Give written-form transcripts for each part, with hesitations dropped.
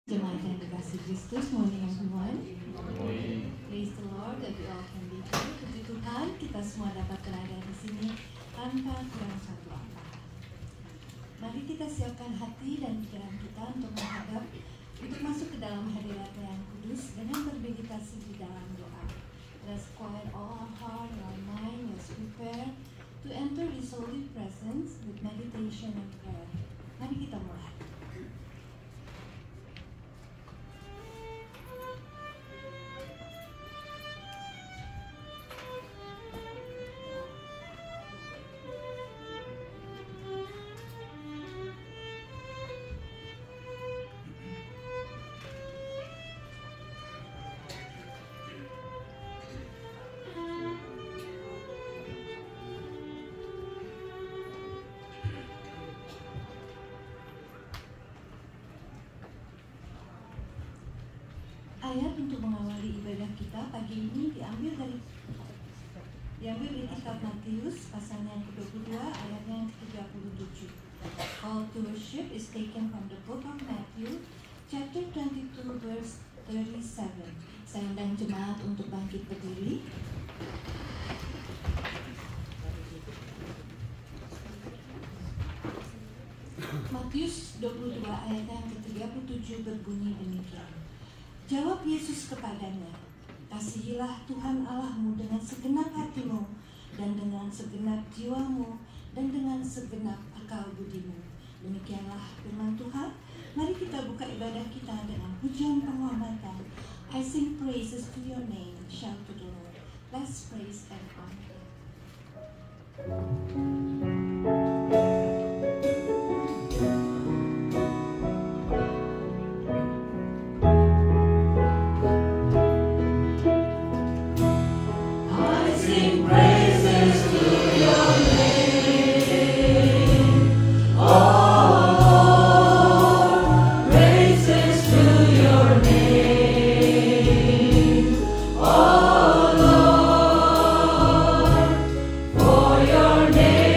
Jemaat yang dikasih Kristus, morning everyone. Praise the Lord that we all can be here. Puji Tuhan, kita semua dapat berada di sini tanpa kurang satu apa. Mari kita siapkan hati dan pikiran kita untuk menghadap, untuk masuk ke dalam hadirat-Nya yang kudus dengan bermeditasi di dalam doa. Let's quiet all our heart and our mind. Let's prepare to enter His holy presence with meditation and prayer. Mari kita mulai. Ayat untuk mengawali ibadah kita pagi ini diambil dari kitab Matius pasal yang ke-22 ayatnya yang ke-37. Call to worship is taken from the book of Matthew chapter 22 verse 37. Saya undang jemaat untuk bangkit berdiri. Matius 22 ayatnya yang ke-37 berbunyi demikian. Jawab Yesus kepadanya, kasihilah Tuhan Allahmu dengan segenap hatimu, dan dengan segenap jiwamu, dan dengan segenap akal budimu. Demikianlah firman Tuhan. Mari kita buka ibadah kita dengan pujian penghormatan. I sing praises to your name, shout to the Lord. Let's praise and honor Him. Your name.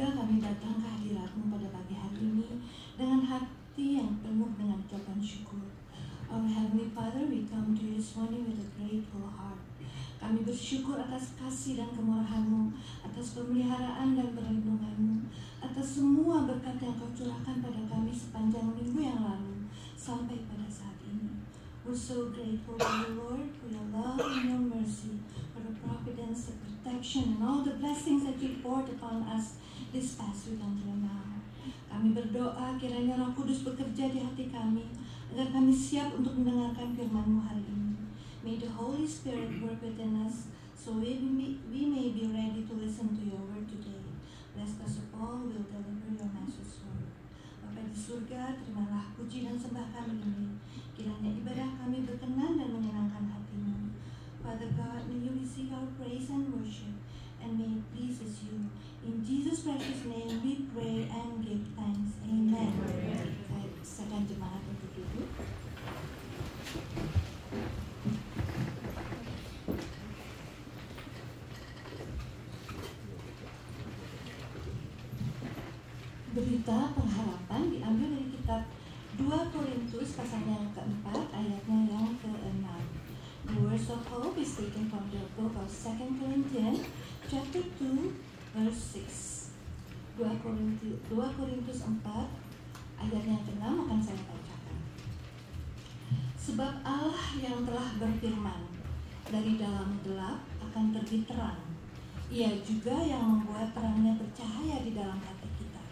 surga, kami datang ke hadirat-Mu pada pagi hari ini dengan hati yang penuh dengan ucapan syukur. Our Heavenly Father, we come to you this morning with a grateful heart. Kami bersyukur atas kasih dan kemurahan-Mu, atas pemeliharaan dan perlindungan-Mu, atas semua berkat yang Kau curahkan pada kami sepanjang minggu yang lalu sampai pada saat ini. We're so grateful to you, Lord, for your love and your mercy, for the providence, the protection, and all the blessings that you poured upon us this past week until now. Kami berdoa kiranya Roh Kudus bekerja di hati kami, agar kami siap untuk mendengarkan firman-Mu hari ini. May the Holy Spirit work within us, so we may be ready to listen to your word today. Bless Pastor Paul, will deliver your message, Lord. Bapa di surga, terimalah puji dan sembah kami ini. Kiranya ibadah kami berkenan dan menyenangkan hati-Mu. Father God, may you receive our praise and worship, and may it pleases you. In Jesus' precious name we pray and give thanks. Amen. Saya silakan jemaat untuk duduk. Berita pengharapan diambil dari kitab 2 Korintus pasal yang keempat ayatnya yang ke-6. The words of hope is taken from the book of 2 Corinthians chapter 2 verse 6. 2 Korintus 4 ayat yang ke-6 akan saya bacakan. Sebab Allah yang telah berfirman, dari dalam gelap akan terbit terang. Ia juga yang membuat terangnya bercahaya di dalam hati kita,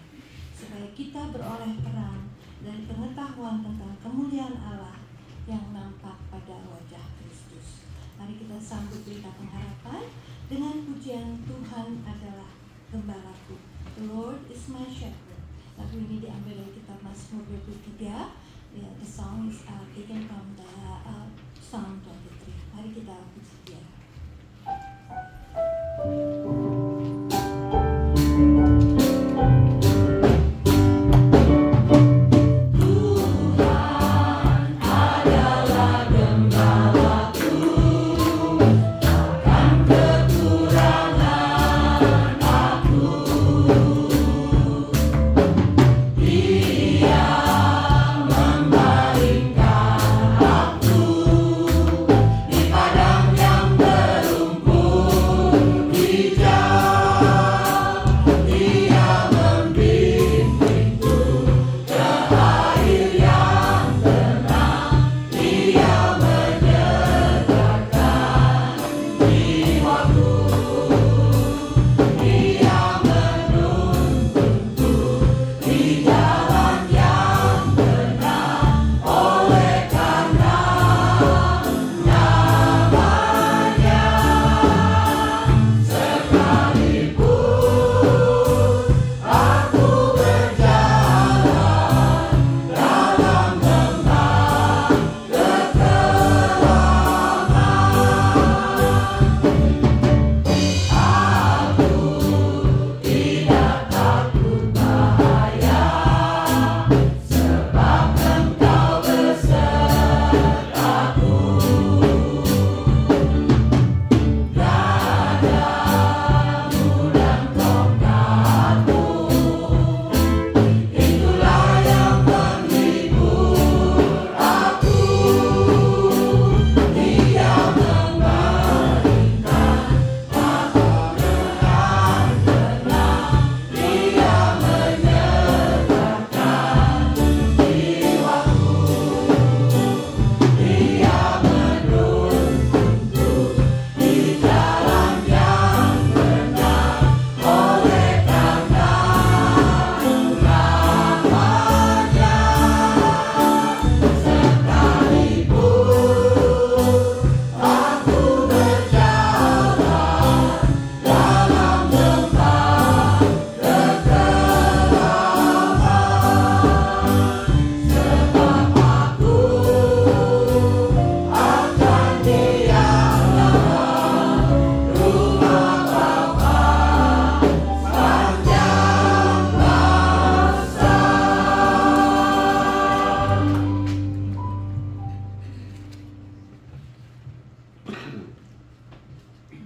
supaya kita beroleh terang dari pengetahuan tentang kemuliaan Allah yang nampak pada wajah Kristus. Mari kita sambut berita pengharapan dengan pujian Tuhan adalah gembalaku. The Lord is my shepherd. Lagu ini diambil dari kitab Mazmur 23. The song is taken from the Psalm 23. Mari kita puji Dia.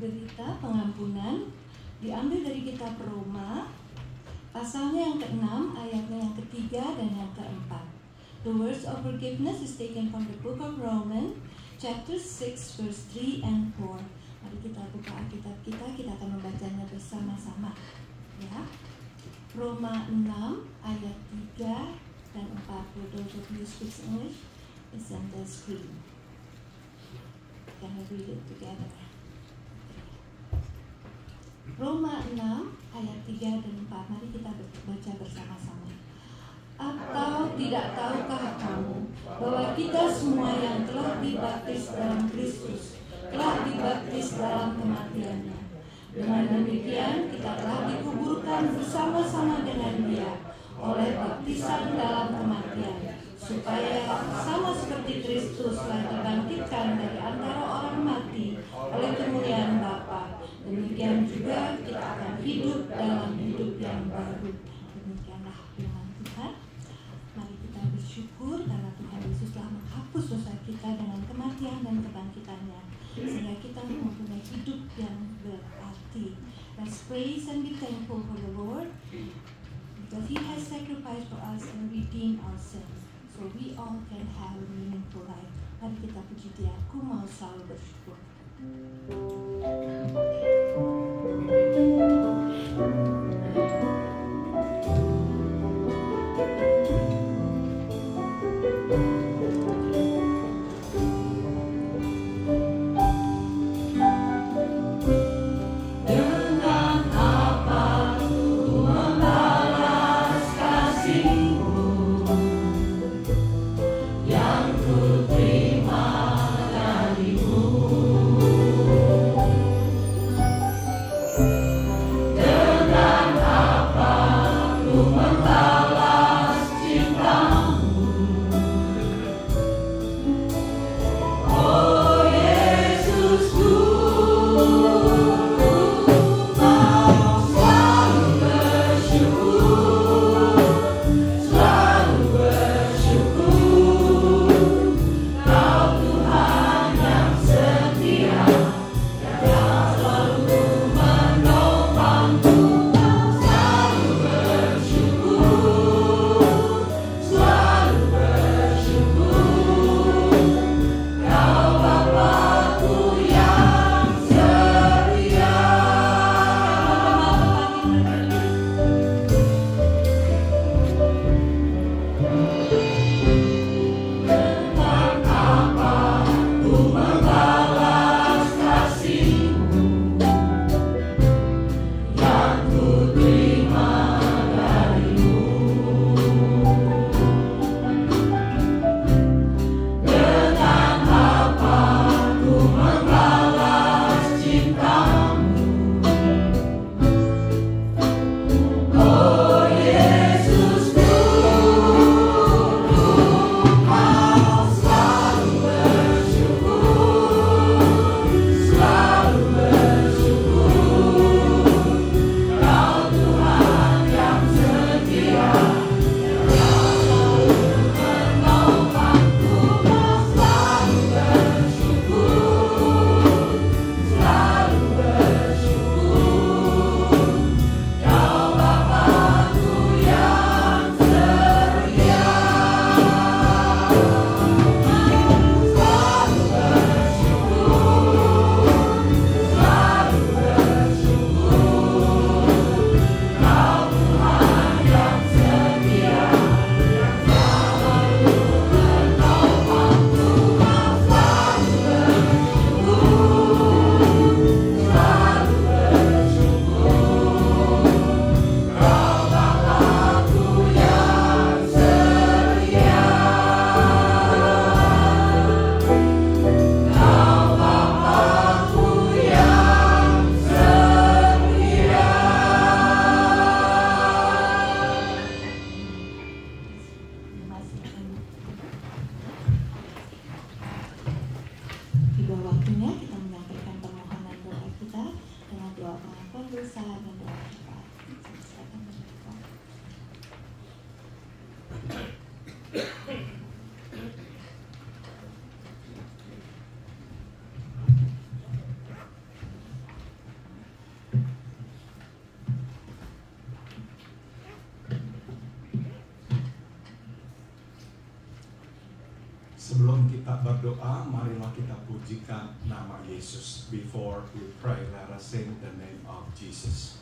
Berita pengampunan diambil dari kitab Roma Pasalnya yang ke-6, ayatnya yang ketiga dan yang keempat. The words of forgiveness is taken from the book of Romans, chapter 6, verse 3 and 4. Mari kita buka Alkitab kita akan membacanya bersama-sama. Ya. Roma 6, ayat 3 dan 4. For those of you who speak English, it's on the screen. Can we read it together? Roma 6 ayat 3 dan 4. Mari kita baca bersama-sama. Atau tidak tahukah kamu bahwa kita semua yang telah dibaptis dalam Kristus telah dibaptis dalam kematiannya. Dengan demikian kita telah dikuburkan bersama-sama dengan Dia oleh baptisan dalam kematian, supaya sama seperti Kristus telah dibangkitkan dari antara orang mati oleh kemuliaan Bapa, demikian juga kita akan hidup dalam hidup yang baru. Demikianlah firman Tuhan. Mari kita bersyukur karena Tuhan Yesus telah menghapus dosa kita dengan kematian dan kebangkitannya, sehingga kita mempunyai hidup yang berarti. Let's praise and be thankful for the Lord, because He has sacrificed for us and redeemed our sins, so we all can have a meaningful life. Mari kita puji Dia. Aku mau selalu bersyukur. Sebelum kita berdoa, marilah kita pujikan nama Yesus. Before we pray, let us sing the name of Jesus.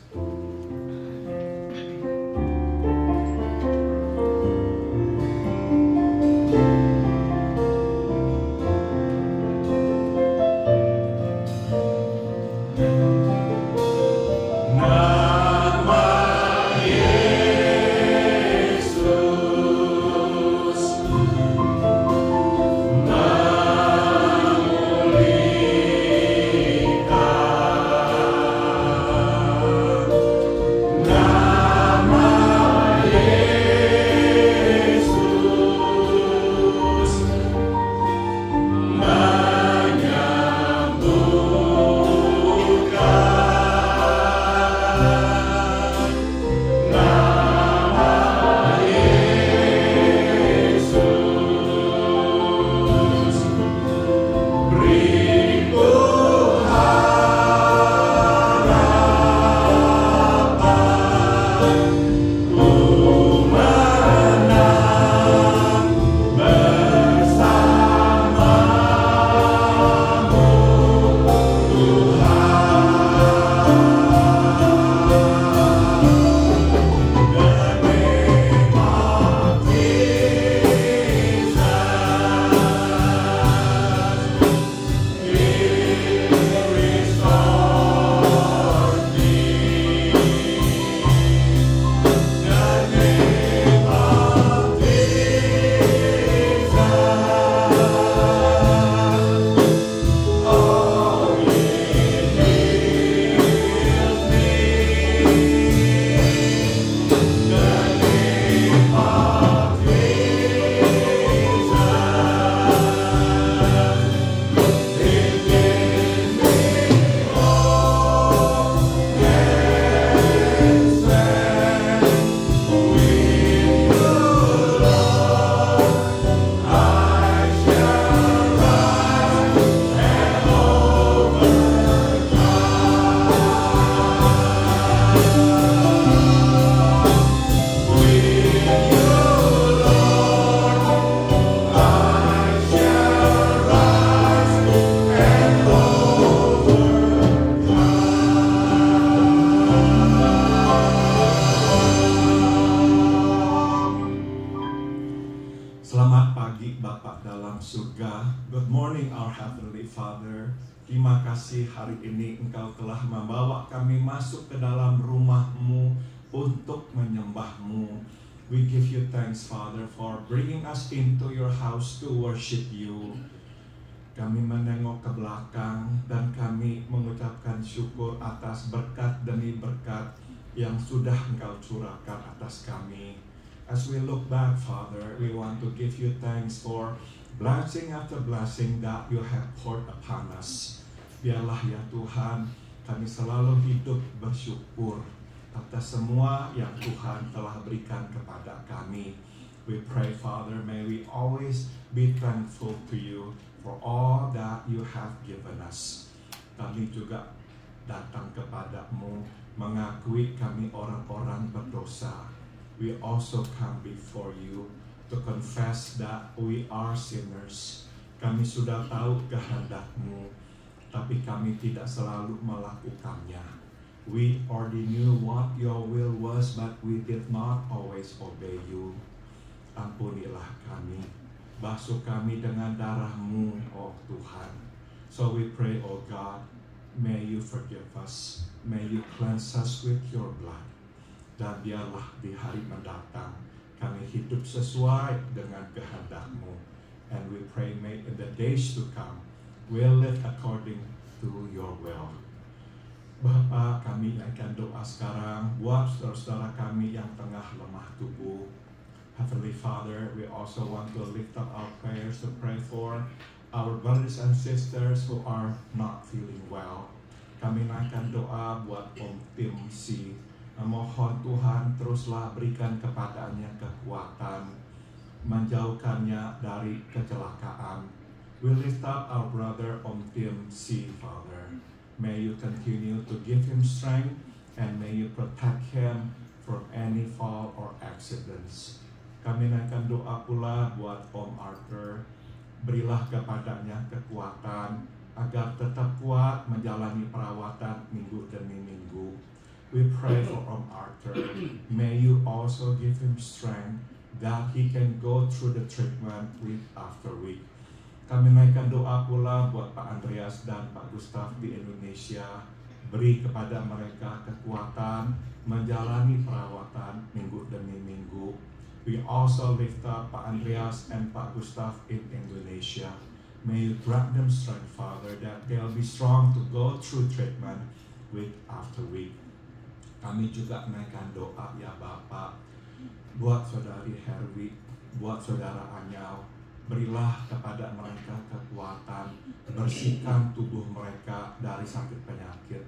Selamat pagi Bapa dalam surga. Good morning our Heavenly Father. Terima kasih hari ini Engkau telah membawa kami masuk ke dalam rumah-Mu untuk menyembah-Mu. We give you thanks Father for bringing us into your house to worship you. Kami menengok ke belakang dan kami mengucapkan syukur atas berkat demi berkat yang sudah Engkau curahkan atas kami. As we look back, Father, we want to give you thanks for blessing after blessing that you have poured upon us. Biarlah ya Tuhan, kami selalu hidup bersyukur atas semua yang Tuhan telah berikan kepada kami. We pray, Father, may we always be thankful to you for all that you have given us. Kami juga datang kepadamu mengakui kami orang-orang berdosa. We also come before you to confess that we are sinners. Kami sudah tahu kehendak-Mu, tapi kami tidak selalu melakukannya. We already knew what your will was, but we did not always obey you. Ampunilah kami, basuh kami dengan darah-Mu, oh Tuhan. So we pray, oh God, may you forgive us, may you cleanse us with your blood. Dan biarlah di hari mendatang kami hidup sesuai dengan kehendak-Mu. And we pray may in the days to come we'll live according to your will. Bapa, kami akan doa sekarang buat saudara-saudara kami yang tengah lemah tubuh. Heavenly Father, we also want to lift up our prayers to pray for our brothers and sisters who are not feeling well. Kami akan doa buat Om Tim C. Mohon Tuhan teruslah berikan kepadanya kekuatan, menjauhkannya dari kecelakaan. We lift up our brother Om Tim C, Father. May you continue to give him strength and may you protect him from any fall or accidents. Kami akan doa pula buat Om Arthur. berilah kepadanya kekuatan agar tetap kuat menjalani perawatan minggu demi minggu. We pray for Om Arthur. May you also give him strength that he can go through the treatment week after week. Kami naikkan doa pula buat Pak Andreas dan Pak Gustaf di Indonesia. Beri kepada mereka kekuatan menjalani perawatan minggu demi minggu. We also lift up Pak Andreas and Pak Gustaf in Indonesia. May you grant them strength, Father, that they'll be strong to go through treatment week after week. Kami juga naikkan doa ya Bapak buat saudari Herwi, buat saudara Anyau. Berilah kepada mereka kekuatan, bersihkan tubuh mereka dari sakit penyakit.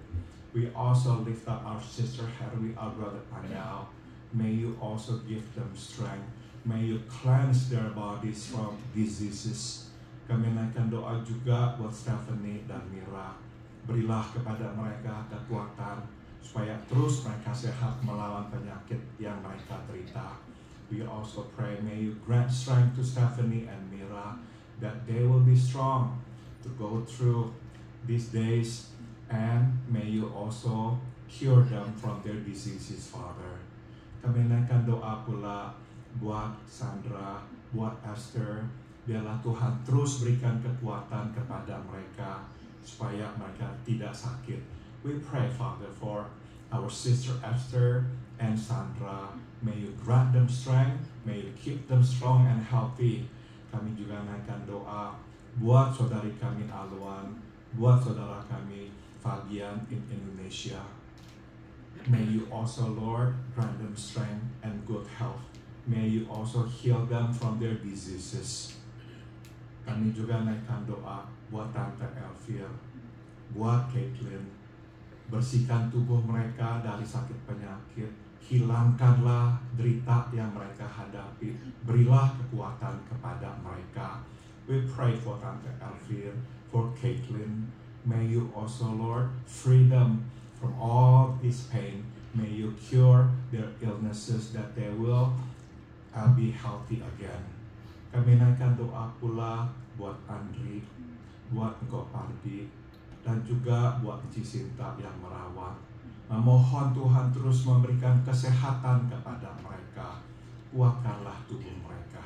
We also lift up our sister Herwi, our brother Anyau. May you also give them strength. May you cleanse their bodies from diseases. Kami naikkan doa juga buat Stephanie dan Mira. Berilah kepada mereka kekuatan supaya terus mereka sehat melawan penyakit yang mereka derita. We also pray, may you grant strength to Stephanie and Mira, that they will be strong to go through these days, and may you also cure them from their diseases, Father. Kami naikkan doa pula buat Sandra, buat Esther. Biarlah Tuhan terus berikan kekuatan kepada mereka supaya mereka tidak sakit. We pray, Father, for our sister Esther and Sandra. May you grant them strength. May you keep them strong and healthy. Kami juga naikkan doa buat saudari kami Alwan, buat saudara kami Fabian in Indonesia. May you also, Lord, grant them strength and good health. May you also heal them from their diseases. Kami juga naikkan doa buat Tante Elvir, buat Caitlin. Bersihkan tubuh mereka dari sakit penyakit. Hilangkanlah derita yang mereka hadapi. Berilah kekuatan kepada mereka. We pray for Tante Elvir, for Caitlin. May you also, Lord, free them from all this pain. May you cure their illnesses, that they will be healthy again. Kami naikkan doa pula buat Andri, buat Engkau Pardi, dan juga buat Cisinta yang merawat. Memohon Tuhan terus memberikan kesehatan kepada mereka. Kuatkanlah tubuh mereka.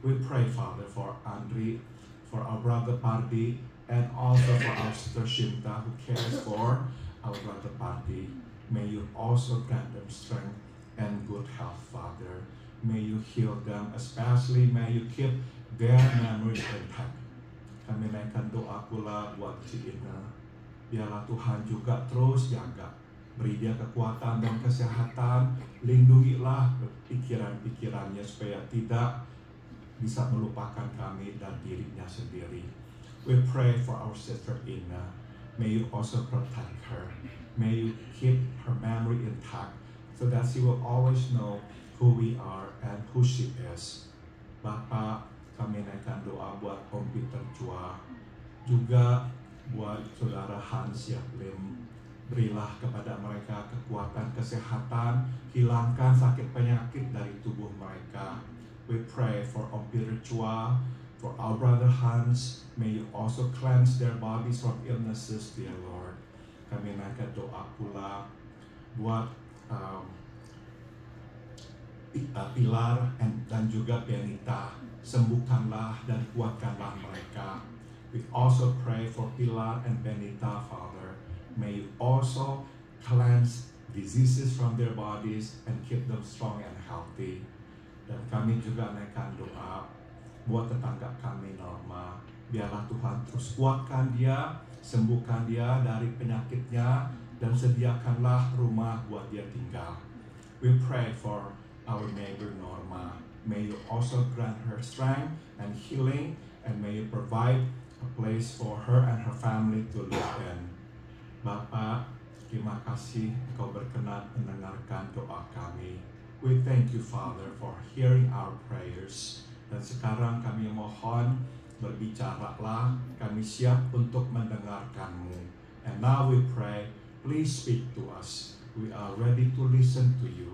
We pray, Father, for Andri, for our brother Pardi, and also for our sister Shinta who cares for our brother Pardi. May you also grant them strength and good health, Father. May you heal them, especially may you keep their memories intact. Kami naikkan doa pula buat Cina. Biarlah Tuhan juga terus jaga, beri dia kekuatan dan kesehatan. Lindungilah pikiran-pikirannya supaya tidak bisa melupakan kami dan dirinya sendiri. We pray for our sister Ina. May you also protect her. May you keep her memory intact so that she will always know who we are and who she is. Bapak, kami naikkan doa buat Om Peter Chua, juga buat saudara Hans Yaklim. Berilah kepada mereka kekuatan kesehatan, hilangkan sakit penyakit dari tubuh mereka. We pray for Om Peter Chua, for our brother Hans. May you also cleanse their bodies from illnesses, dear Lord. Kami naikkan doa pula buat Pilar dan juga Benita. Sembuhkanlah dan kuatkanlah mereka. We also pray for Pilar and Benita, Father. May you also cleanse diseases from their bodies and keep them strong and healthy. Dan kami juga naikkan doa buat tetangga kami Norma. Biarlah Tuhan terus kuatkan dia, sembuhkan dia dari penyakitnya, dan sediakanlah rumah buat dia tinggal. We pray for our neighbor Norma. May you also grant her strength and healing, and may you provide a place for her and her family to live in. Bapak, terima kasih Engkau berkenan mendengarkan doa kami. We thank you, Father, for hearing our prayers. Dan sekarang kami mohon, berbicaralah, kami siap untuk mendengarkan-Mu. And now we pray, please speak to us. We are ready to listen to you.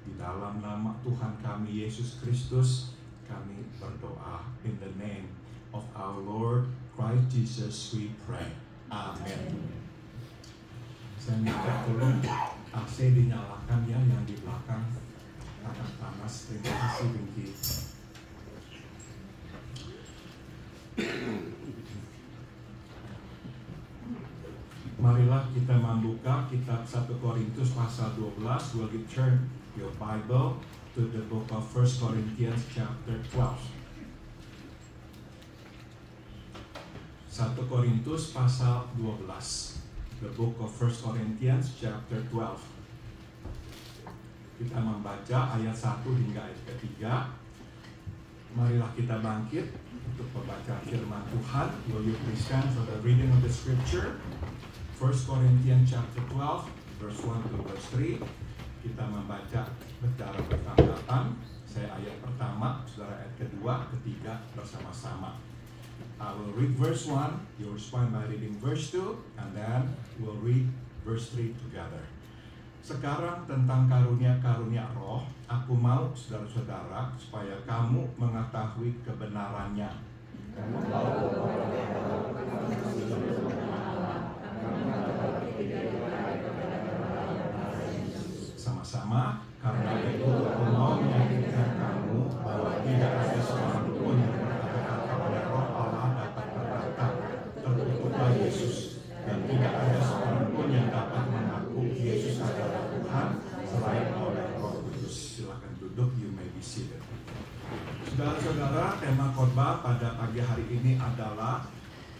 Di dalam nama Tuhan kami Yesus Kristus, kami berdoa in the name of our Lord Christ Jesus we pray. Amen. Saya minta tolong AC dinyalakan ya yang di belakang. Agak panas. Terima kasih Bingki. Marilah kita membuka kitab 1 Korintus pasal 12. Will you turn your Bible to the book of 1 Corinthians chapter 12. 1 Korintus pasal 12. The book of 1 Corinthians chapter 12. Kita membaca ayat 1 hingga ayat ketiga. Marilah kita bangkit untuk membaca firman Tuhan. Will you please stand for the reading of the scripture? 1 Corinthians chapter 12 verse 1 to verse 3. Kita membaca secara bertahap. Saya ayat pertama, saudara ayat kedua, ketiga bersama-sama. I will read verse 1, you respond by reading verse 2, and then we'll read verse 3 together. Sekarang tentang karunia-karunia roh, aku mau saudara-saudara supaya kamu mengetahui kebenarannya. Sama-sama, karena itu aku mau meyakinkan kamu bahwa tidak ada seorang pun yang berkata kepada roh Allah dapat berkata, terkutuklah Yesus, dan tidak ada seorang pun yang dapat mengaku Yesus adalah Tuhan selain oleh Roh Kudus. Silakan duduk, you may be seated. Saudara-saudara, tema khotbah pada pagi hari ini adalah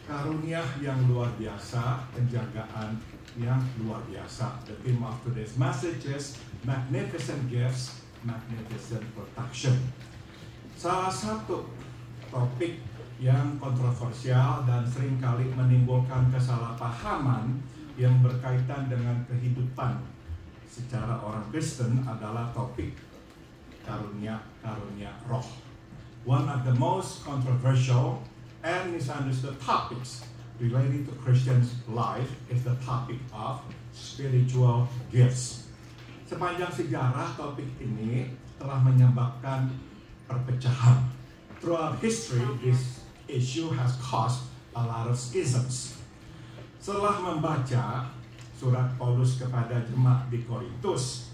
karunia yang luar biasa, penjagaan yang luar biasa. The theme of today's message is magnificent gifts, magnificent protection. Salah satu topik yang kontroversial dan seringkali menimbulkan kesalahpahaman yang berkaitan dengan kehidupan secara orang Kristen adalah topik karunia-karunia roh. One of the most controversial and misunderstood topics related to Christians' life is the topic of spiritual gifts. Sepanjang sejarah, topik ini telah menyebabkan perpecahan. Throughout history, this issue has caused a lot of schisms. Setelah membaca surat Paulus kepada jemaat di Korintus,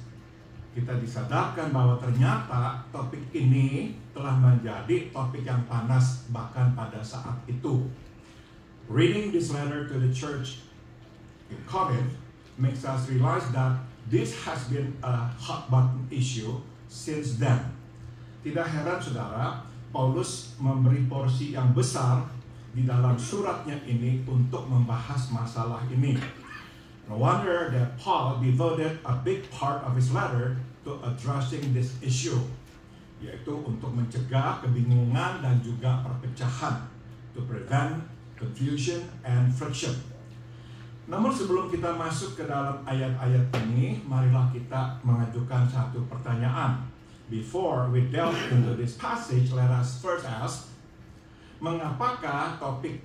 kita disadarkan bahwa ternyata topik ini telah menjadi topik yang panas bahkan pada saat itu. Reading this letter to the church in Corinth makes us realize that this has been a hot button issue since then. Tidak heran saudara, Paulus memberi porsi yang besar di dalam suratnya ini untuk membahas masalah ini. No wonder that Paul devoted a big part of his letter to addressing this issue, yaitu untuk mencegah kebingungan dan juga perpecahan, to prevent confusion and friction. Namun sebelum kita masuk ke dalam ayat-ayat ini, marilah kita mengajukan satu pertanyaan. Before we delve into this passage, let us first ask, mengapakah topik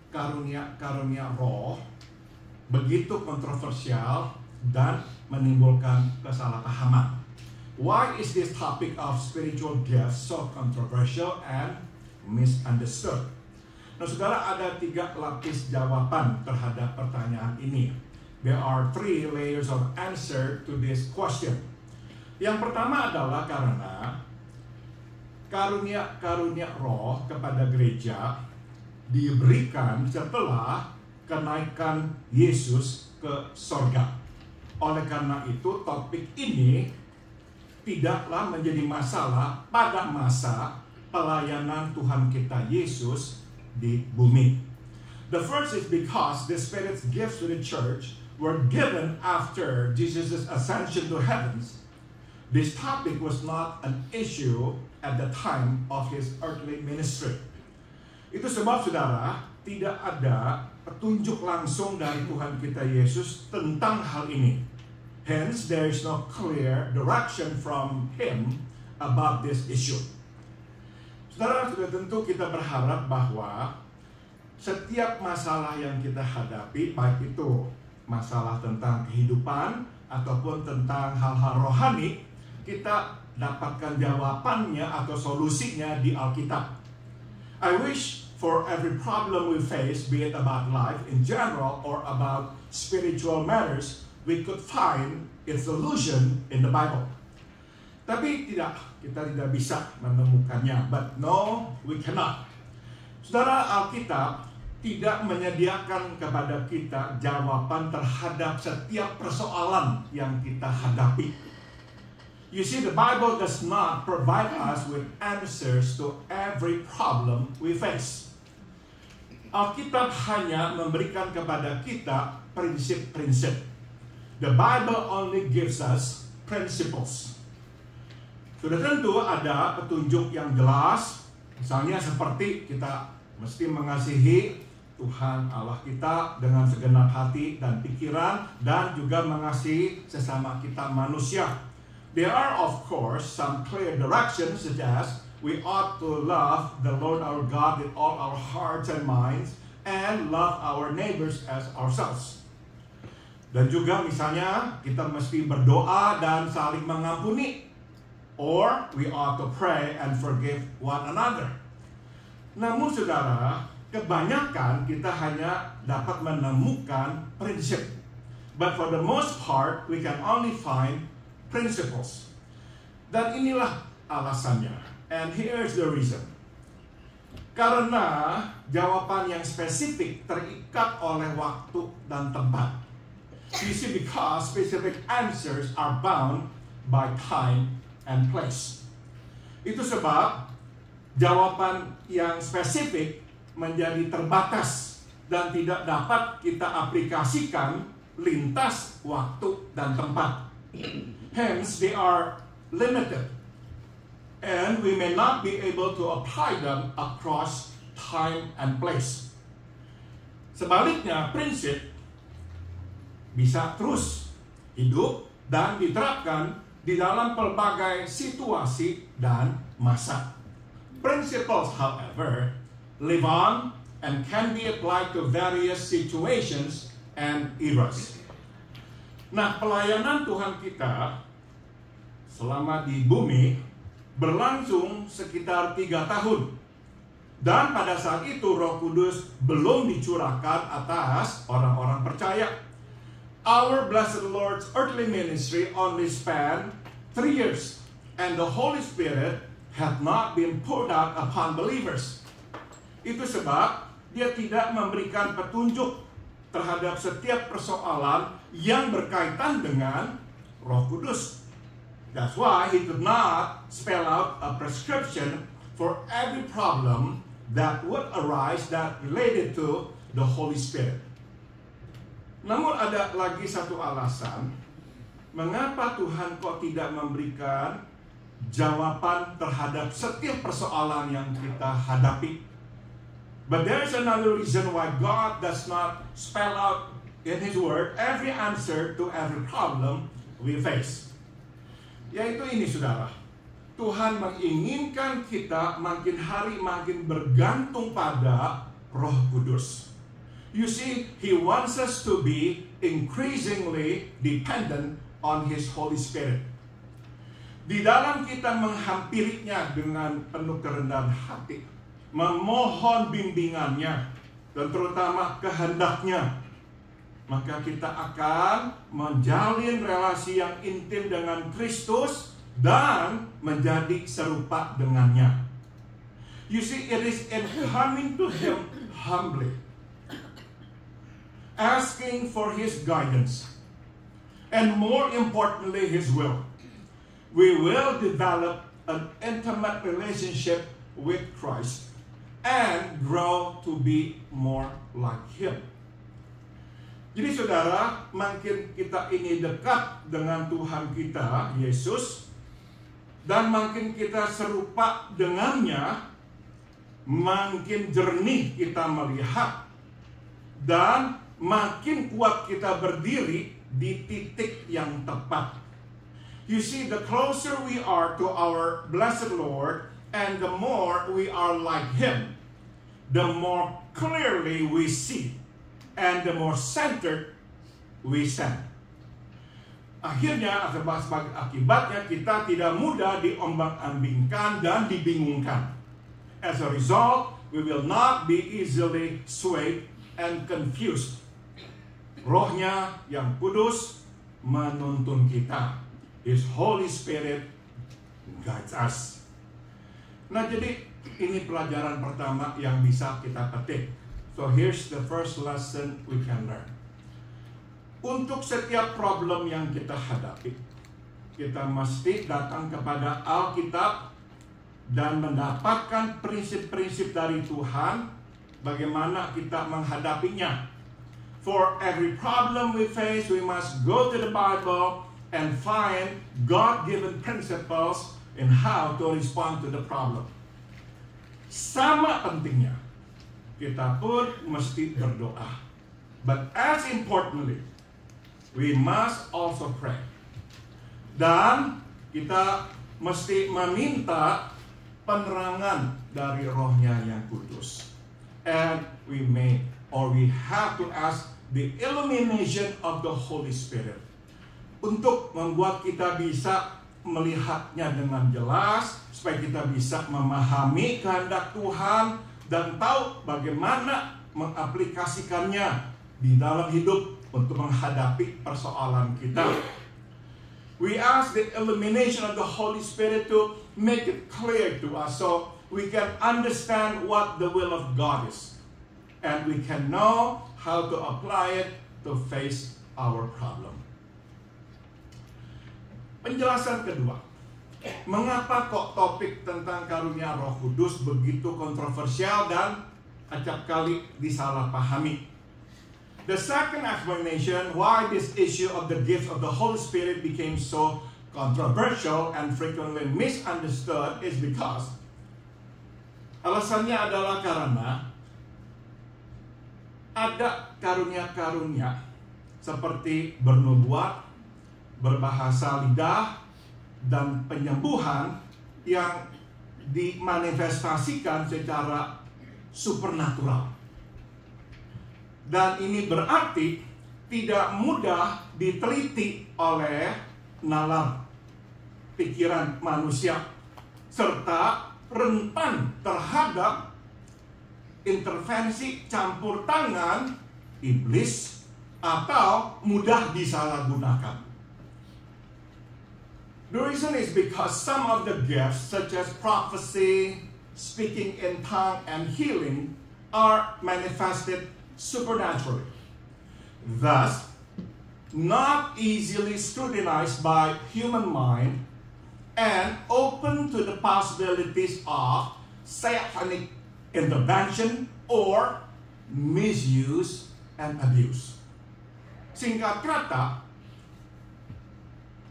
karunia-karunia roh begitu kontroversial dan menimbulkan kesalahpahaman? Why is this topic of spiritual gifts so controversial and misunderstood? Nah, saudara, ada 3 lapis jawaban terhadap pertanyaan ini. There are 3 layers of answer to this question. Yang pertama adalah karena karunia-karunia roh kepada gereja diberikan setelah kenaikan Yesus ke sorga. Oleh karena itu, topik ini tidaklah menjadi masalah pada masa pelayanan Tuhan kita Yesus di bumi. The first is because the Spirit's gifts to the church were given after Jesus' ascension to heavens. This topic was not an issue at the time of his earthly ministry. Itu sebab saudara, tidak ada petunjuk langsung dari Tuhan kita Yesus tentang hal ini. Hence, there is no clear direction from him about this issue. Saudara, sudah tentu kita berharap bahwa setiap masalah yang kita hadapi, baik itu masalah tentang kehidupan ataupun tentang hal-hal rohani, kita dapatkan jawabannya atau solusinya di Alkitab. I wish for every problem we face, be it about life in general or about spiritual matters, we could find its solution in the Bible. Tapi kita tidak bisa menemukannya. But no, we cannot. Saudara, Alkitab tidak menyediakan kepada kita jawaban terhadap setiap persoalan yang kita hadapi. You see, the Bible does not provide us with answers to every problem we face. Alkitab hanya memberikan kepada kita prinsip-prinsip. The Bible only gives us principles. Sudah tentu ada petunjuk yang jelas, misalnya seperti kita mesti mengasihi Tuhan Allah kita dengan segenap hati dan pikiran, dan juga mengasihi sesama kita manusia. There are of course some clear directions, such as we ought to love the Lord our God with all our hearts and minds, and love our neighbors as ourselves. Dan juga misalnya kita mesti berdoa dan saling mengampuni, or we ought to pray and forgive one another. Namun saudara, kebanyakan kita hanya dapat menemukan prinsip. But for the most part, we can only find principles. Dan inilah alasannya. And here's the reason. Karena jawaban yang spesifik terikat oleh waktu dan tempat. You see, because specific answers are bound by time and place. Itu sebab jawaban yang spesifik menjadi terbatas dan tidak dapat kita aplikasikan lintas waktu dan tempat. Hence, they are limited, and we may not be able to apply them across time and place. Sebaliknya, prinsip bisa terus hidup dan diterapkan di dalam pelbagai situasi dan masa. Principles, however, live on and can be applied to various situations and eras. Nah, pelayanan Tuhan kita selama di bumi berlangsung sekitar 3 tahun. Dan pada saat itu Roh Kudus belum dicurahkan atas orang-orang percaya. Our blessed Lord's earthly ministry only spanned 3 years, and the Holy Spirit had not been poured out upon believers. Itu sebab dia tidak memberikan petunjuk terhadap setiap persoalan yang berkaitan dengan Roh Kudus. That's why he could not spell out a prescription for every problem that would arise that related to the Holy Spirit. Namun ada lagi satu alasan mengapa Tuhan kok tidak memberikan jawaban terhadap setiap persoalan yang kita hadapi. But there is another reason why God does not spell out in His Word every answer to every problem we face. Yaitu ini, saudara. Tuhan menginginkan kita makin hari makin bergantung pada Roh Kudus. You see, He wants us to be increasingly dependent on His Holy Spirit. Di dalam kita menghampirinya dengan penuh kerendahan hati, memohon bimbingannya, dan terutama kehendaknya, maka kita akan menjalin relasi yang intim dengan Kristus dan menjadi serupa dengannya. You see, it is in coming to Him humbly, asking for His guidance, and more importantly, His will, we will develop an intimate relationship with Christ and grow to be more like Him. Jadi saudara, makin kita ini dekat dengan Tuhan kita, Yesus, dan makin kita serupa dengannya, makin jernih kita melihat, dan makin kuat kita berdiri di titik yang tepat. You see, the closer we are to our blessed Lord, and the more we are like Him, the more clearly we see, and the more centered we stand. Akhirnya, sebagai akibatnya, kita tidak mudah diombang-ambingkan dan dibingungkan. As a result, we will not be easily swayed and confused. Rohnya yang kudus menuntun kita. His Holy Spirit guides us. Nah, jadi ini pelajaran pertama yang bisa kita petik. So here's the first lesson we can learn. Untuk setiap problem yang kita hadapi, kita mesti datang kepada Alkitab dan mendapatkan prinsip-prinsip dari Tuhan bagaimana kita menghadapinya. For every problem we face, we must go to the Bible and find God-given principles in how to respond to the problem. Sama pentingnya, kita pun mesti berdoa. But as importantly, we must also pray. Dan kita mesti meminta penerangan dari Rohnya yang kudus. And we have to ask the illumination of the Holy Spirit untuk membuat kita bisa melihatnya dengan jelas, supaya kita bisa memahami kehendak Tuhan dan tahu bagaimana mengaplikasikannya di dalam hidup untuk menghadapi persoalan kita. We ask the illumination of the Holy Spirit to make it clear to us so we can understand what the will of God is. And we can know how to apply it to face our problem. Penjelasan kedua, mengapa kok topik tentang karunia Roh Kudus begitu kontroversial dan acap kali disalahpahami? The second explanation why this issue of the gifts of the Holy Spirit became so controversial and frequently misunderstood is because alasannya adalah karena ada karunia-karunia seperti bernubuat, berbahasa lidah, dan penyembuhan yang dimanifestasikan secara supernatural. Dan ini berarti tidak mudah diteliti oleh nalar pikiran manusia, serta rentan terhadap intervensi campur tangan iblis atau mudah disalahgunakan. The reason is because some of the gifts, such as prophecy, speaking in tongue, and healing, are manifested supernaturally, thus not easily scrutinized by human mind and open to the possibilities of satanic intervention or misuse and abuse. Singkat kata,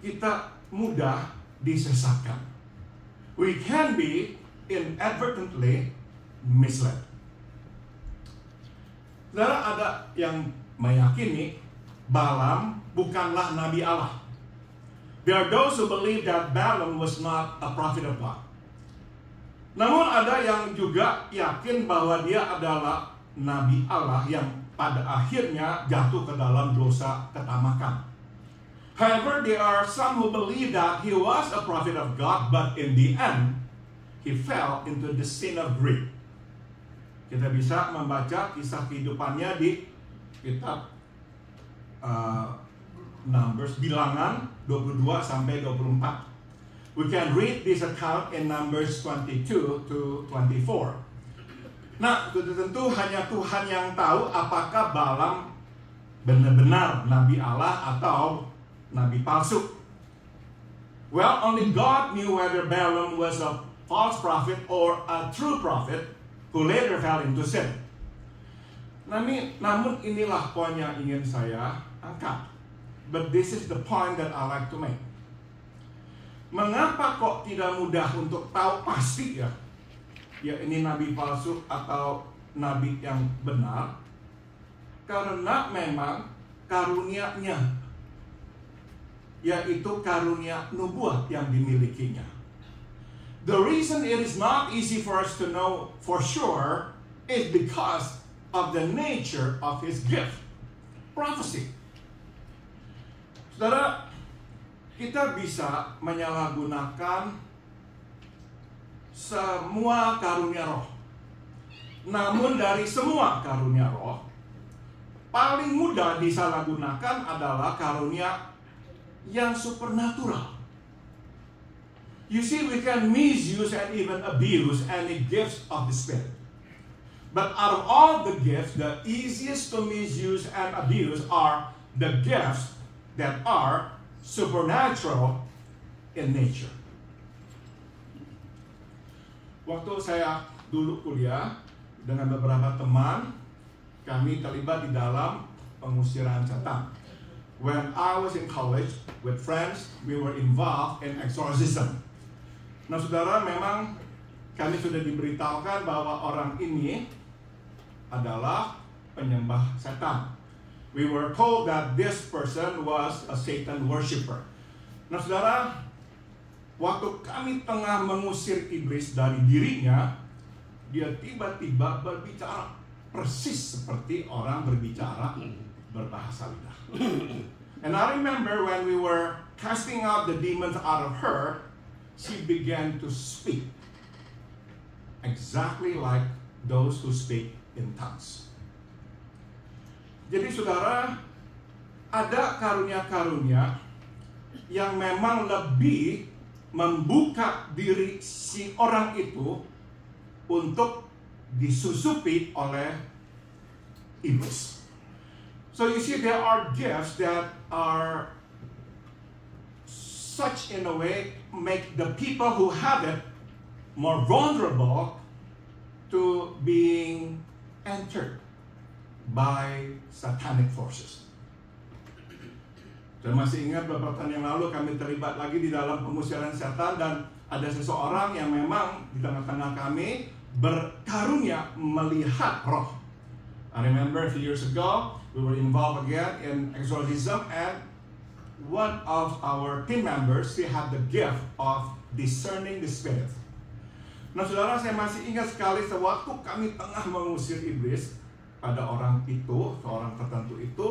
kita mudah disesatkan. We can be inadvertently misled. Saudara, ada yang meyakini Balaam bukanlah nabi Allah. There are those who believe that Balaam was not a prophet of God. Namun ada yang juga yakin bahwa dia adalah nabi Allah yang pada akhirnya jatuh ke dalam dosa ketamakan. However, there are some who believe that he was a prophet of God, but in the end, he fell into the sin of greed. Kita bisa membaca kisah kehidupannya di kitab Numbers, Bilangan 22-24. We can read this account in Numbers 22 to 24. Nah, tentu hanya Tuhan yang tahu apakah Balaam benar-benar nabi Allah atau nabi palsu. Well, only God knew whether Balaam was a false prophet or a true prophet who later fell into sin. Namun inilah poin yang ingin saya angkat. But this is the point that I like to make. Mengapa kok tidak mudah untuk tahu pasti ya ini nabi palsu atau nabi yang benar? Karena memang karunia-nya, yaitu karunia nubuat yang dimilikinya. The reason it is not easy for us to know for sure is because of the nature of his gift, prophecy. Saudara, kita bisa menyalahgunakan semua karunia roh. Namun dari semua karunia roh, paling mudah disalahgunakan adalah karunia yang supernatural. You see, we can misuse and even abuse any gifts of the Spirit. But out of all the gifts, the easiest to misuse and abuse are the gifts that are supernatural in nature. Waktu saya dulu kuliah dengan beberapa teman, kami terlibat di dalam pengusiran setan. When I was in college with friends, we were involved in exorcism. Nah, saudara, memang kami sudah diberitahukan bahwa orang ini adalah penyembah setan. We were told that this person was a Satan worshiper. Nah, saudara, waktu kami tengah mengusir iblis dari dirinya, dia tiba-tiba berbicara persis seperti orang berbicara berbahasa lidah. And I remember when we were casting out the demons out of her, she began to speak exactly like those who speak in tongues. Jadi saudara, ada karunia-karunia yang memang lebih membuka diri si orang itu untuk disusupi oleh iblis. So you see, there are gifts that are such in a way make the people who have it more vulnerable to being entered by satanic forces. Saya masih ingat beberapa tahun yang lalu kami terlibat lagi di dalam pengusiran setan, dan ada seseorang yang memang di tengah-tengah kami berkarunia melihat roh. I remember a few years ago we were involved again in exorcism, and one of our team members, he had the gift of discerning the spirit. Nah, saudara, saya masih ingat sekali sewaktu kami tengah mengusir iblis pada orang itu, seorang tertentu itu,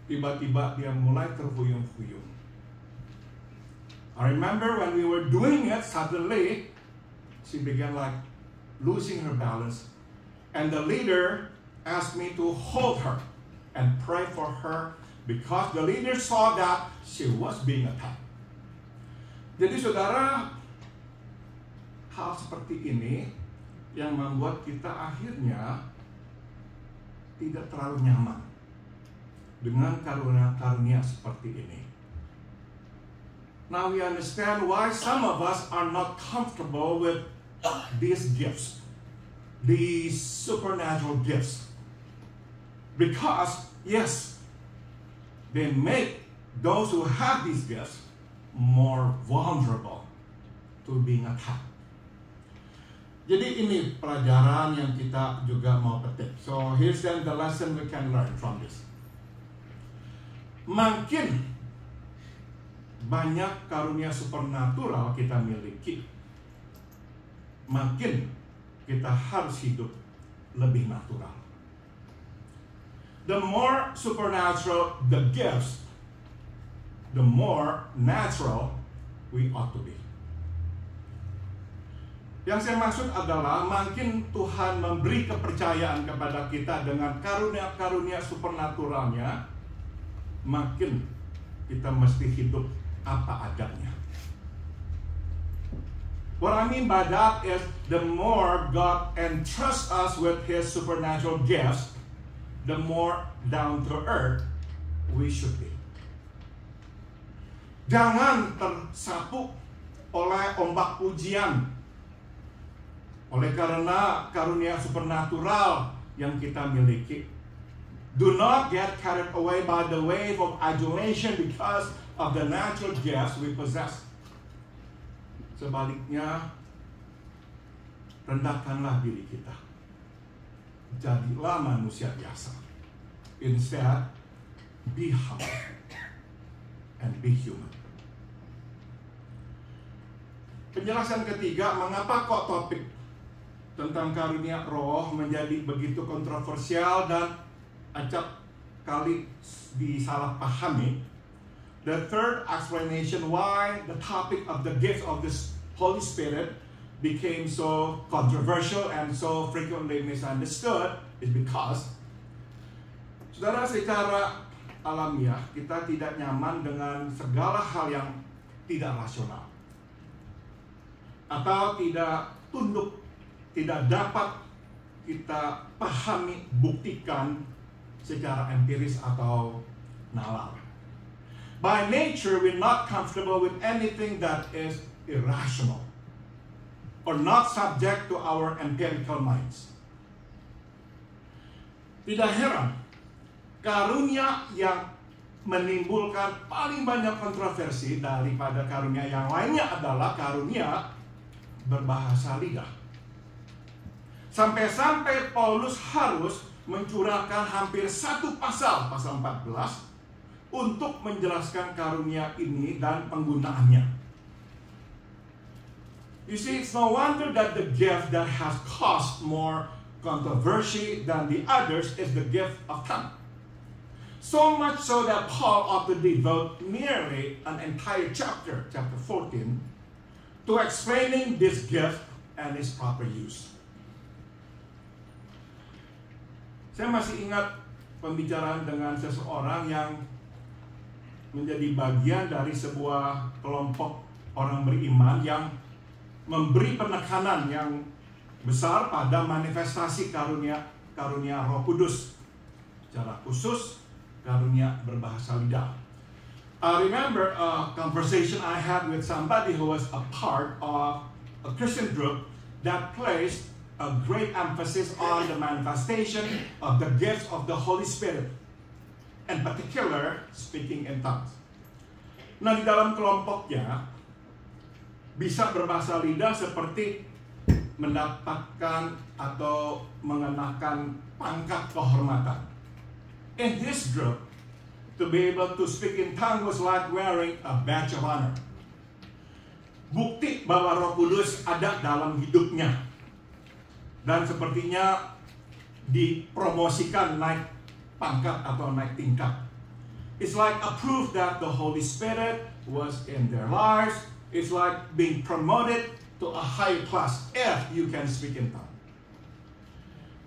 tiba-tiba dia mulai terhuyung-huyung. I remember when we were doing it, suddenly she began like losing her balance, and the leader asked me to hold her and pray for her because the leader saw that she was being attacked. Jadi saudara, hal seperti ini yang membuat kita akhirnya tidak terlalu nyaman dengan karunia-karunia seperti ini. Now we understand why some of us are not comfortable with these gifts, these supernatural gifts. Because, yes, they make those who have these gifts more vulnerable to being attacked. Jadi ini pelajaran yang kita juga mau petik. So here's then the lesson we can learn from this. Makin banyak karunia supernatural kita miliki, makin kita harus hidup lebih natural. The more supernatural the gifts, the more natural we ought to be. Yang saya maksud adalah makin Tuhan memberi kepercayaan kepada kita dengan karunia-karunia supernaturalnya, makin kita mesti hidup apa adanya. What I mean by that is the more God entrusts us with His supernatural gifts, the more down to earth we should be. Jangan tersapu oleh ombak pujian, oleh karena karunia supernatural yang kita miliki. Do not get carried away by the wave of adulation because of the natural gifts we possess. Sebaliknya, rendahkanlah diri kita. Jadilah manusia biasa. Instead, be humble and be human. Penjelasan ketiga, mengapa kok topik tentang karunia roh menjadi begitu kontroversial dan acap kali disalahpahami. The third explanation why the topic of the gift of this Holy Spirit became so controversial and so frequently misunderstood is because, saudara, secara alamiah kita tidak nyaman dengan segala hal yang tidak rasional atau tidak tunduk, tidak dapat kita pahami, buktikan secara empiris atau nalar. By nature, we're not comfortable with anything that is irrational or not subject to our empirical minds. Tidak heran, karunia yang menimbulkan paling banyak kontroversi daripada karunia yang lainnya adalah karunia berbahasa lidah. Sampai-sampai Paulus harus mencurahkan hampir satu pasal 14, untuk menjelaskan karunia ini dan penggunaannya. You see, it's no wonder that the gift that has caused more controversy than the others is the gift of tongue. So much so that Paul ought to devote nearly an entire chapter 14, to explaining this gift and its proper use. Saya masih ingat pembicaraan dengan seseorang yang menjadi bagian dari sebuah kelompok orang beriman yang memberi penekanan yang besar pada manifestasi karunia Roh Kudus, secara khusus karunia berbahasa lidah. I remember a conversation I had with somebody who was a part of a Christian group that placed a great emphasis on the manifestation of the gifts of the Holy Spirit, in particular speaking in tongues. Nah, di dalam kelompoknya bisa berbahasa lidah seperti mendapatkan atau mengenakan pangkat kehormatan. In his group, to be able to speak in tongue was like wearing a badge of honor. Bukti bahwa Roh Kudus ada dalam hidupnya. Dan sepertinya dipromosikan naik pangkat atau naik tingkat. It's like a proof that the Holy Spirit was in their lives. It's like being promoted to a higher class if you can speak in tongue.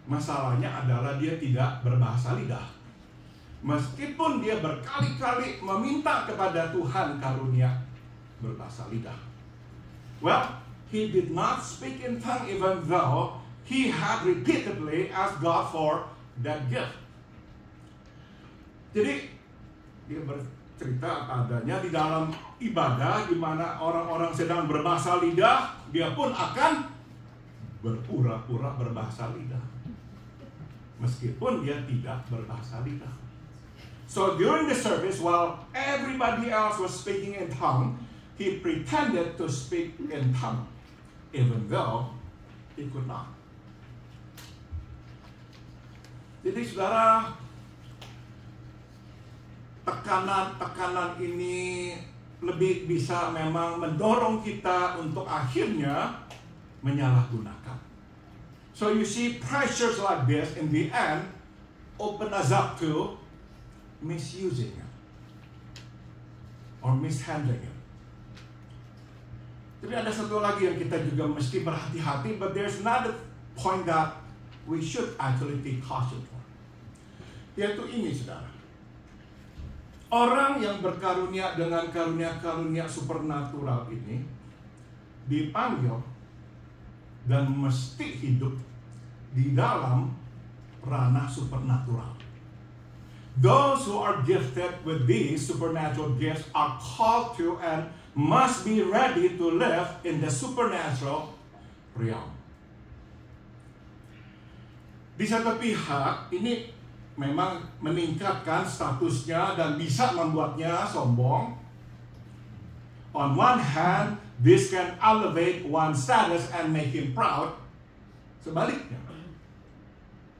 Masalahnya adalah dia tidak berbahasa lidah. Meskipun dia berkali-kali meminta kepada Tuhan karunia berbahasa lidah. Well, he did not speak in tongue even though he had repeatedly asked God for that gift. Jadi dia bercerita adanya di dalam ibadah di mana orang-orang sedang berbahasa lidah, dia pun akan berpura-pura berbahasa lidah. Meskipun dia tidak berbahasa lidah. So during the service, while everybody else was speaking in tongue, he pretended to speak in tongue, even though he could not. Jadi saudara, tekanan-tekanan ini lebih bisa memang mendorong kita untuk akhirnya menyalahgunakan. So you see, pressures like this in the end open us up to misusing it or mishandling it. Tapi ada satu lagi yang kita juga mesti berhati-hati, but there's another point that we should actually take caution for. Yaitu ini, saudara. Orang yang berkarunia dengan karunia-karunia supernatural ini dipanggil dan mesti hidup di dalam ranah supernatural. Those who are gifted with these supernatural gifts are called to and must be ready to live in the supernatural realm. Di satu pihak, ini memang meningkatkan statusnya dan bisa membuatnya sombong. On one hand, this can elevate one's status and make him proud. Sebaliknya,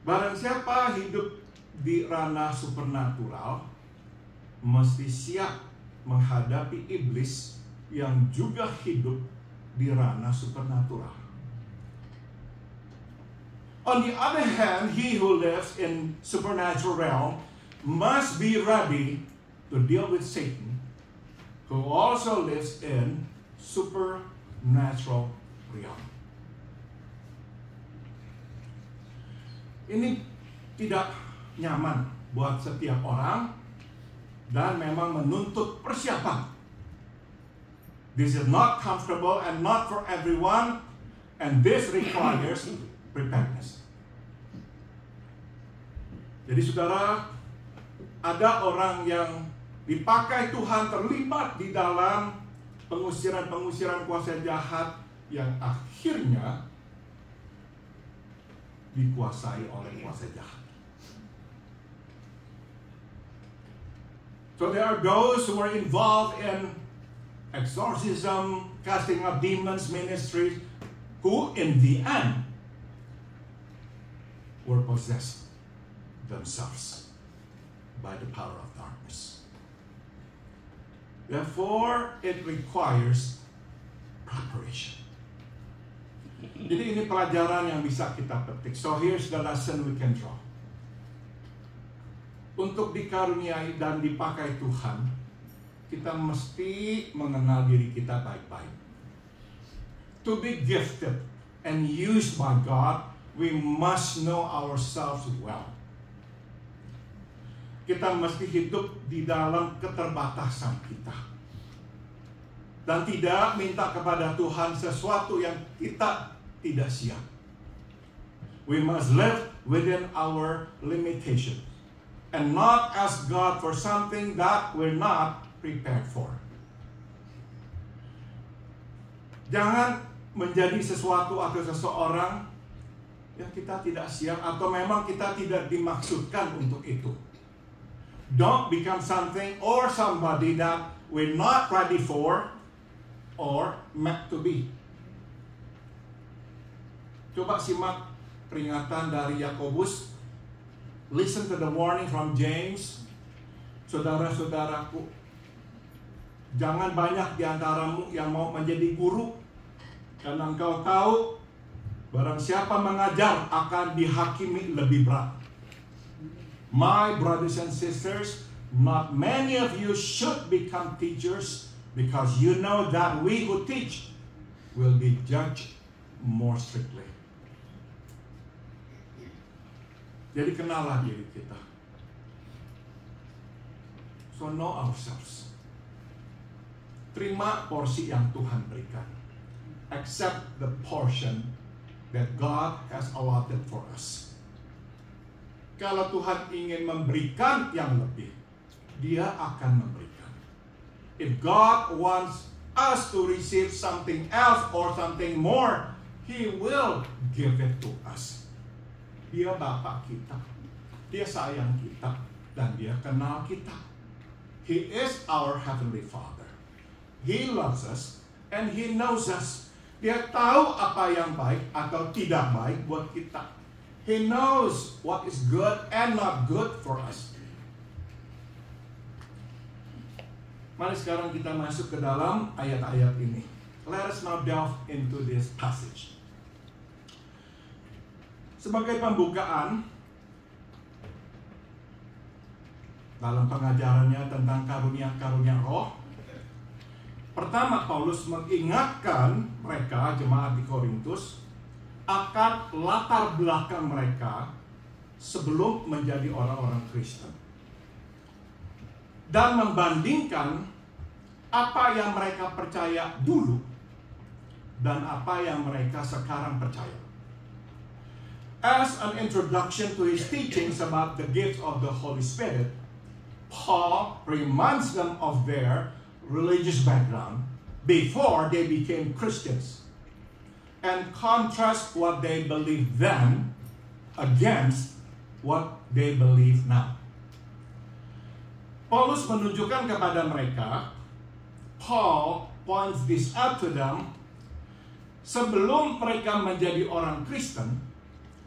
barang siapa hidup di ranah supernatural, mesti siap menghadapi iblis yang juga hidup di ranah supernatural. On the other hand, he who lives in supernatural realm must be ready to deal with Satan, who also lives in supernatural realm. Ini tidak nyaman buat setiap orang dan memang menuntut persiapan. This is not comfortable and not for everyone, and this requires preparedness. Jadi saudara, ada orang yang dipakai Tuhan terlibat di dalam pengusiran kuasa jahat yang akhirnya dikuasai oleh kuasa jahat. So there are those who are involved in exorcism, casting out demons ministries, who in the end were possessed themselves by the power of darkness. Therefore, it requires preparation. Jadi ini pelajaran yang bisa kita petik. So here's the lesson we can draw. Untuk dikaruniai dan dipakai Tuhan, kita mesti mengenal diri kita baik-baik. To be gifted and used by God, we must know ourselves well. Kita mesti hidup di dalam keterbatasan kita. Dan tidak minta kepada Tuhan sesuatu yang kita tidak siap. We must live within our limitations and not ask God for something that we're not prepared for. Jangan menjadi sesuatu atau seseorang yang kita tidak siap atau memang kita tidak dimaksudkan untuk itu. Don't become something or somebody that we're not ready for or meant to be. Coba simak peringatan dari Yakobus. Listen to the warning from James. Saudara-saudaraku, jangan banyak di antaramu yang mau menjadi guru, karena engkau tahu barang siapa mengajar akan dihakimi lebih berat. My brothers and sisters, not many of you should become teachers, because you know that we who teach will be judged more strictly. Jadi kenallah diri kita. So know ourselves. Terima porsi yang Tuhan berikan. Accept the portion that God has allotted for us. Kalau Tuhan ingin memberikan yang lebih, Dia akan memberikan. If God wants us to receive something else or something more, He will give it to us. Dia Bapa kita, Dia sayang kita, dan Dia kenal kita. He is our Heavenly Father. He loves us and He knows us. Dia tahu apa yang baik atau tidak baik buat kita. He knows what is good and not good for us. Mari sekarang kita masuk ke dalam ayat-ayat ini. Let us now delve into this passage. Sebagai pembukaan dalam pengajarannya tentang karunia-karunia roh, pertama Paulus mengingatkan mereka, jemaat di Korintus, akan latar belakang mereka sebelum menjadi orang-orang Kristen, dan membandingkan apa yang mereka percaya dulu dan apa yang mereka sekarang percaya. As an introduction to his teachings about the gifts of the Holy Spirit, Paul reminds them of their religious background before they became Christians, and contrasts what they believed then against what they believe now. Paulus menunjukkan kepada mereka, Paul points this out to them, sebelum mereka menjadi orang Kristen,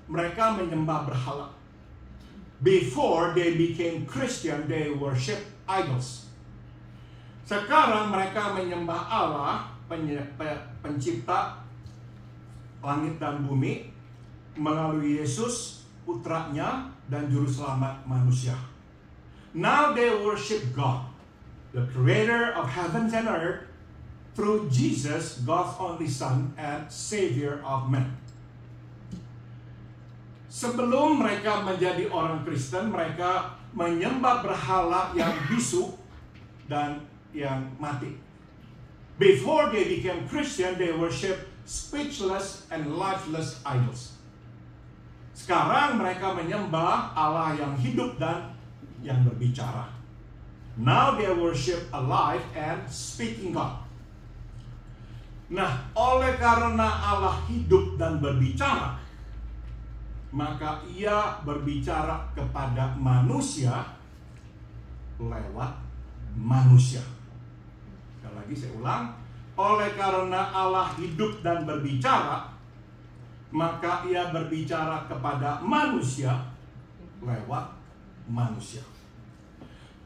mereka menyembah berhala. Before they became Christian, they worship idols. Sekarang mereka menyembah Allah, pencipta langit dan bumi, melalui Yesus, putranya dan juru selamat manusia. Now they worship God, the creator of heavens and earth, through Jesus, God's only Son and Savior of men. Sebelum mereka menjadi orang Kristen, mereka menyembah berhala yang bisu dan yang mati. Before they became Christian, they worship speechless and lifeless idols. Sekarang mereka menyembah Allah yang hidup dan yang berbicara. Now they worship alive and speaking God. Nah, oleh karena Allah hidup dan berbicara, maka ia berbicara kepada manusia lewat manusia. Sekali lagi saya ulang, oleh karena Allah hidup dan berbicara, maka ia berbicara kepada manusia lewat manusia.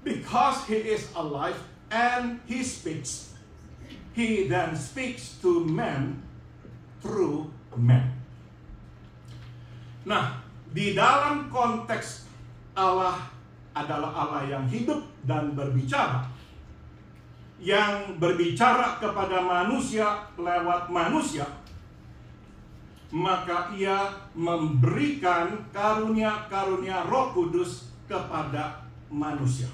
Because he is alive and he speaks, he then speaks to men through men. Nah, di dalam konteks Allah adalah Allah yang hidup dan berbicara, yang berbicara kepada manusia lewat manusia, maka ia memberikan karunia-karunia Roh Kudus kepada manusia.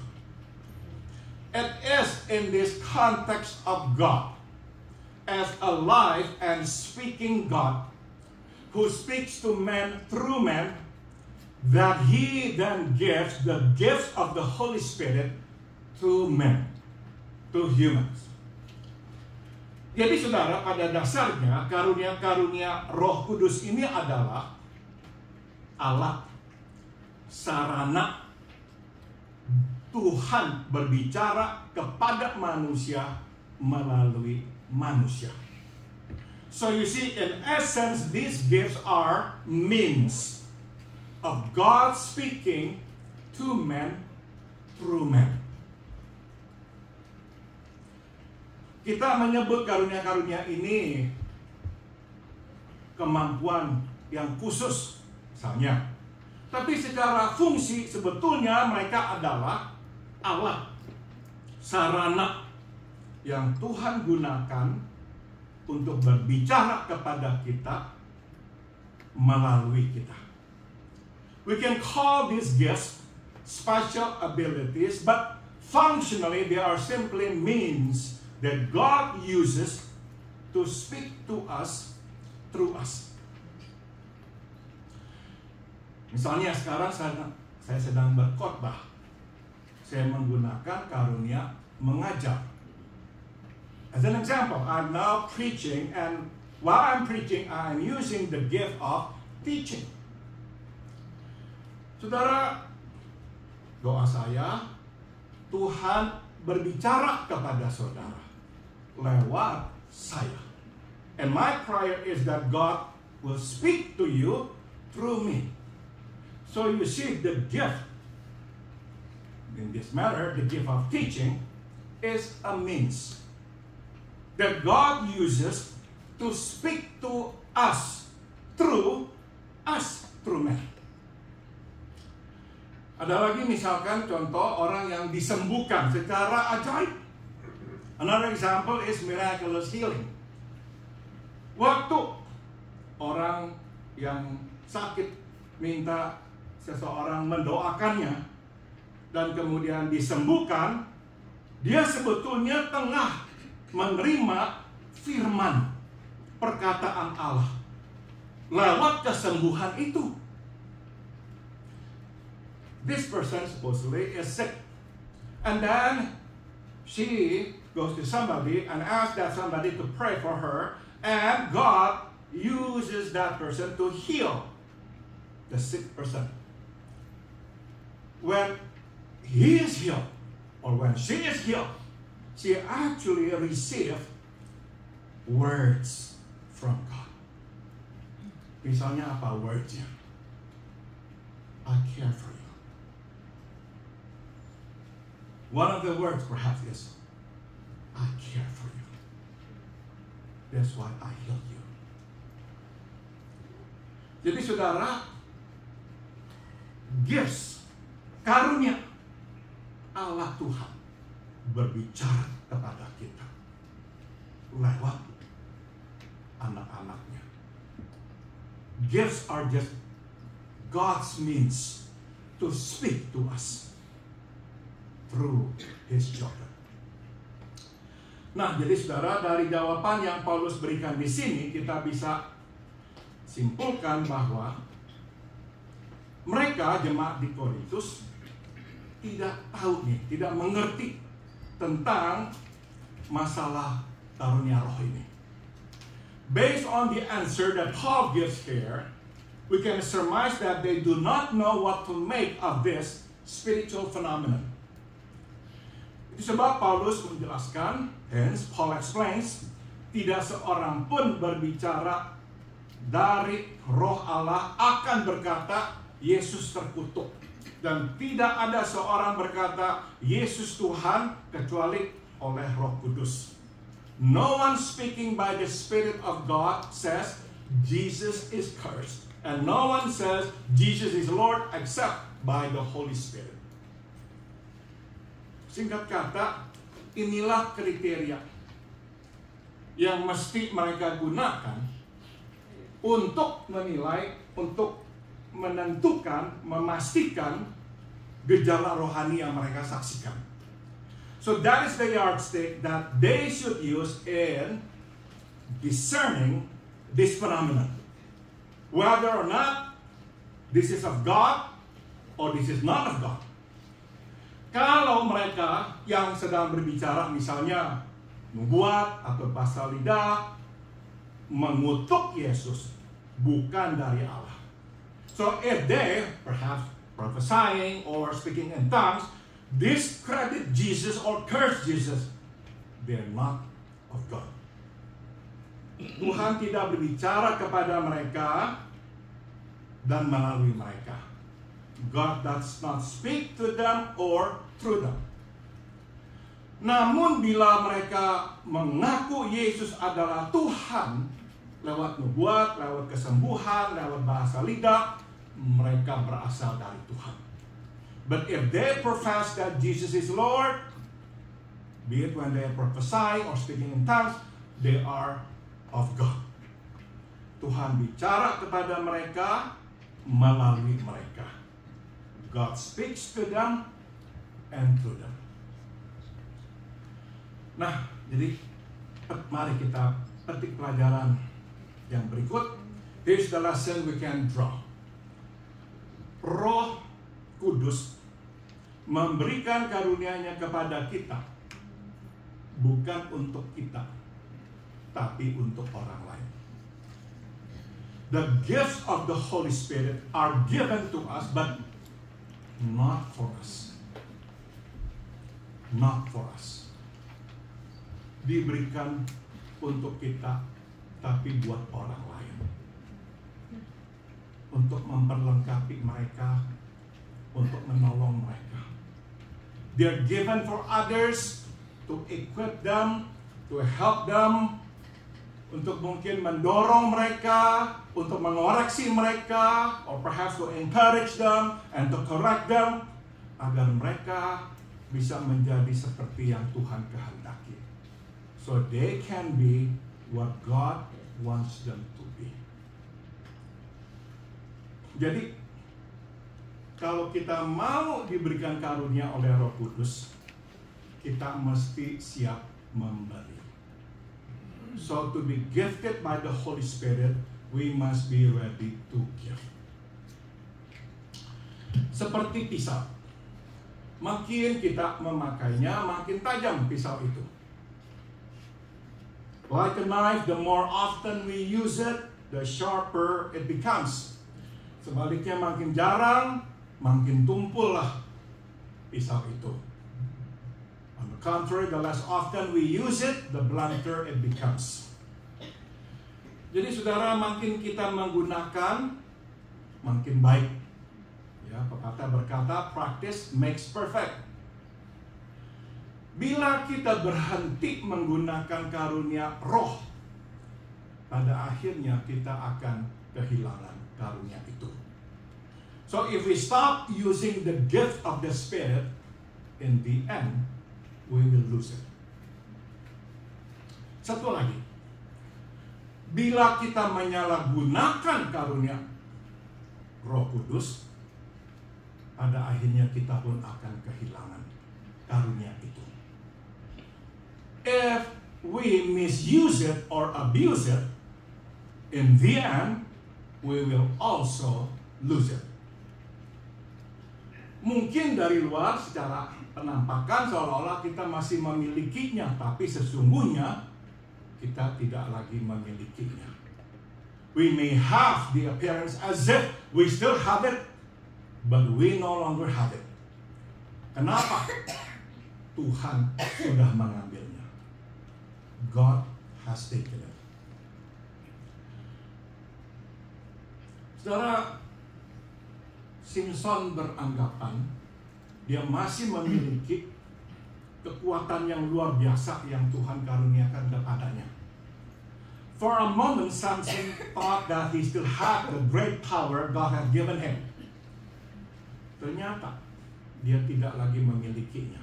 It is in this context of God as alive and speaking God, who speaks to men through men, that he then gives the gifts of the Holy Spirit to men, to humans. Jadi saudara, pada dasarnya karunia-karunia Roh Kudus ini adalah alat, sarana Tuhan berbicara kepada manusia melalui manusia. So you see, in essence, these gifts are means of God speaking to men through men. Kita menyebut karunia-karunia ini kemampuan yang khusus, misalnya. Tapi secara fungsi sebetulnya mereka adalah alat, sarana yang Tuhan gunakan untuk berbicara kepada kita melalui kita. We can call these gifts special abilities, but functionally they are simply means that God uses to speak to us through us. Misalnya sekarang saya sedang berkhotbah, saya menggunakan karunia mengajar. As an example, I'm now preaching, and while I'm preaching, I'm using the gift of teaching. Saudara, doa saya, Tuhan berbicara kepada saudara lewat saya. And my prayer is that God will speak to you through me. So you see, the gift, in this matter, the gift of teaching, is a means that God uses to speak to us through men. Ada lagi misalkan contoh orang yang disembuhkan secara ajaib. Another example is miraculous healing. Waktu orang yang sakit minta seseorang mendoakannya dan kemudian disembuhkan, dia sebetulnya tengah menerima firman, perkataan Allah lewat kesembuhan itu. This person supposedly is sick, and then she goes to somebody and asks that somebody to pray for her, and God uses that person to heal the sick person. When he is healed, or when she is healed, she actually received words from God. Misalnya apa wordsnya? I care for you. One of the words perhaps is, I care for you. That's why I heal you. Jadi saudara, gifts, karunia Allah Tuhan berbicara kepada kita lewat anak-anaknya. Gifts are just God's means to speak to us through His children. Nah, jadi saudara, dari jawaban yang Paulus berikan di sini, kita bisa simpulkan bahwa mereka jemaat di Korintus tidak tahu nih, tidak mengerti tentang masalah karunia roh ini. Based on the answer that Paul gives here, we can surmise that they do not know what to make of this spiritual phenomenon. Itu sebab Paulus menjelaskan, hence Paul explains, tidak seorang pun berbicara dari roh Allah akan berkata Yesus terkutuk. Dan tidak ada seorang berkata Yesus Tuhan kecuali oleh Roh Kudus. No one speaking by the Spirit of God says Jesus is cursed. And no one says Jesus is Lord except by the Holy Spirit. Singkat kata, inilah kriteria yang mesti mereka gunakan untuk menilai, untuk menentukan, memastikan gejala rohani yang mereka saksikan. So that is the yardstick that they should use in discerning this phenomenon. Whether or not this is of God or this is not of God. Kalau mereka yang sedang berbicara misalnya nubuat atau bahasa lidah mengutuk Yesus bukan dari Allah. So if they perhaps prophesying or speaking in tongues discredit Jesus or curse Jesus, they're not of God. Tuhan tidak berbicara kepada mereka dan melalui mereka. God does not speak to them or through them. Namun bila mereka mengaku Yesus adalah Tuhan lewat nubuat, lewat kesembuhan, lewat bahasa lidah, mereka berasal dari Tuhan. But if they profess that Jesus is Lord, be it when they are prophesying or speaking in tongues, they are of God. Tuhan bicara kepada mereka melalui mereka. God speaks to them and through them. Nah, jadi mari kita petik pelajaran yang berikut. Here's the lesson we can draw. Roh Kudus memberikan karunia-Nya kepada kita bukan untuk kita, tapi untuk orang lain. The gifts of the Holy Spirit are given to us, but not for us. Not for us. Diberikan untuk kita, tapi buat orang lain. Untuk memperlengkapi mereka, untuk menolong mereka. They're given for others, to equip them, to help them, untuk mungkin mendorong mereka, untuk mengoreksi mereka, or perhaps to encourage them and to correct them, agar mereka bisa menjadi seperti yang Tuhan kehendaki. So they can be what God wants them to be. Jadi, kalau kita mau diberikan karunia oleh Roh Kudus, kita mesti siap memberi. So to be gifted by the Holy Spirit, we must be ready to give. Seperti pisau. Makin kita memakainya, makin tajam pisau itu. Like a knife, the more often we use it, the sharper it becomes. Sebaliknya makin jarang, makin tumpullah pisau itu. On the contrary, the less often we use it, the blunter it becomes. Jadi saudara, makin kita menggunakan, makin baik. Ya, pepatah berkata, practice makes perfect. Bila kita berhenti menggunakan karunia roh, pada akhirnya kita akan kehilangan karunia itu. So if we stop using the gift of the Spirit, in the end, we will lose it. Satu lagi, bila kita menyalahgunakan karunia Roh Kudus, pada akhirnya kita pun akan kehilangan karunia itu. If we misuse it or abuse it, in the end, we will also lose it. Mungkin dari luar secara penampakan seolah-olah kita masih memilikinya, tapi sesungguhnya kita tidak lagi memilikinya. We may have the appearance as if we still have it, but we no longer have it. Kenapa? Tuhan sudah mengambilnya. God has taken it. Saudara, Simpson beranggapan dia masih memiliki kekuatan yang luar biasa yang Tuhan karuniakan kepadanya. For a moment, Samson thought that he still had the great power God had given him. Ternyata dia tidak lagi memilikinya.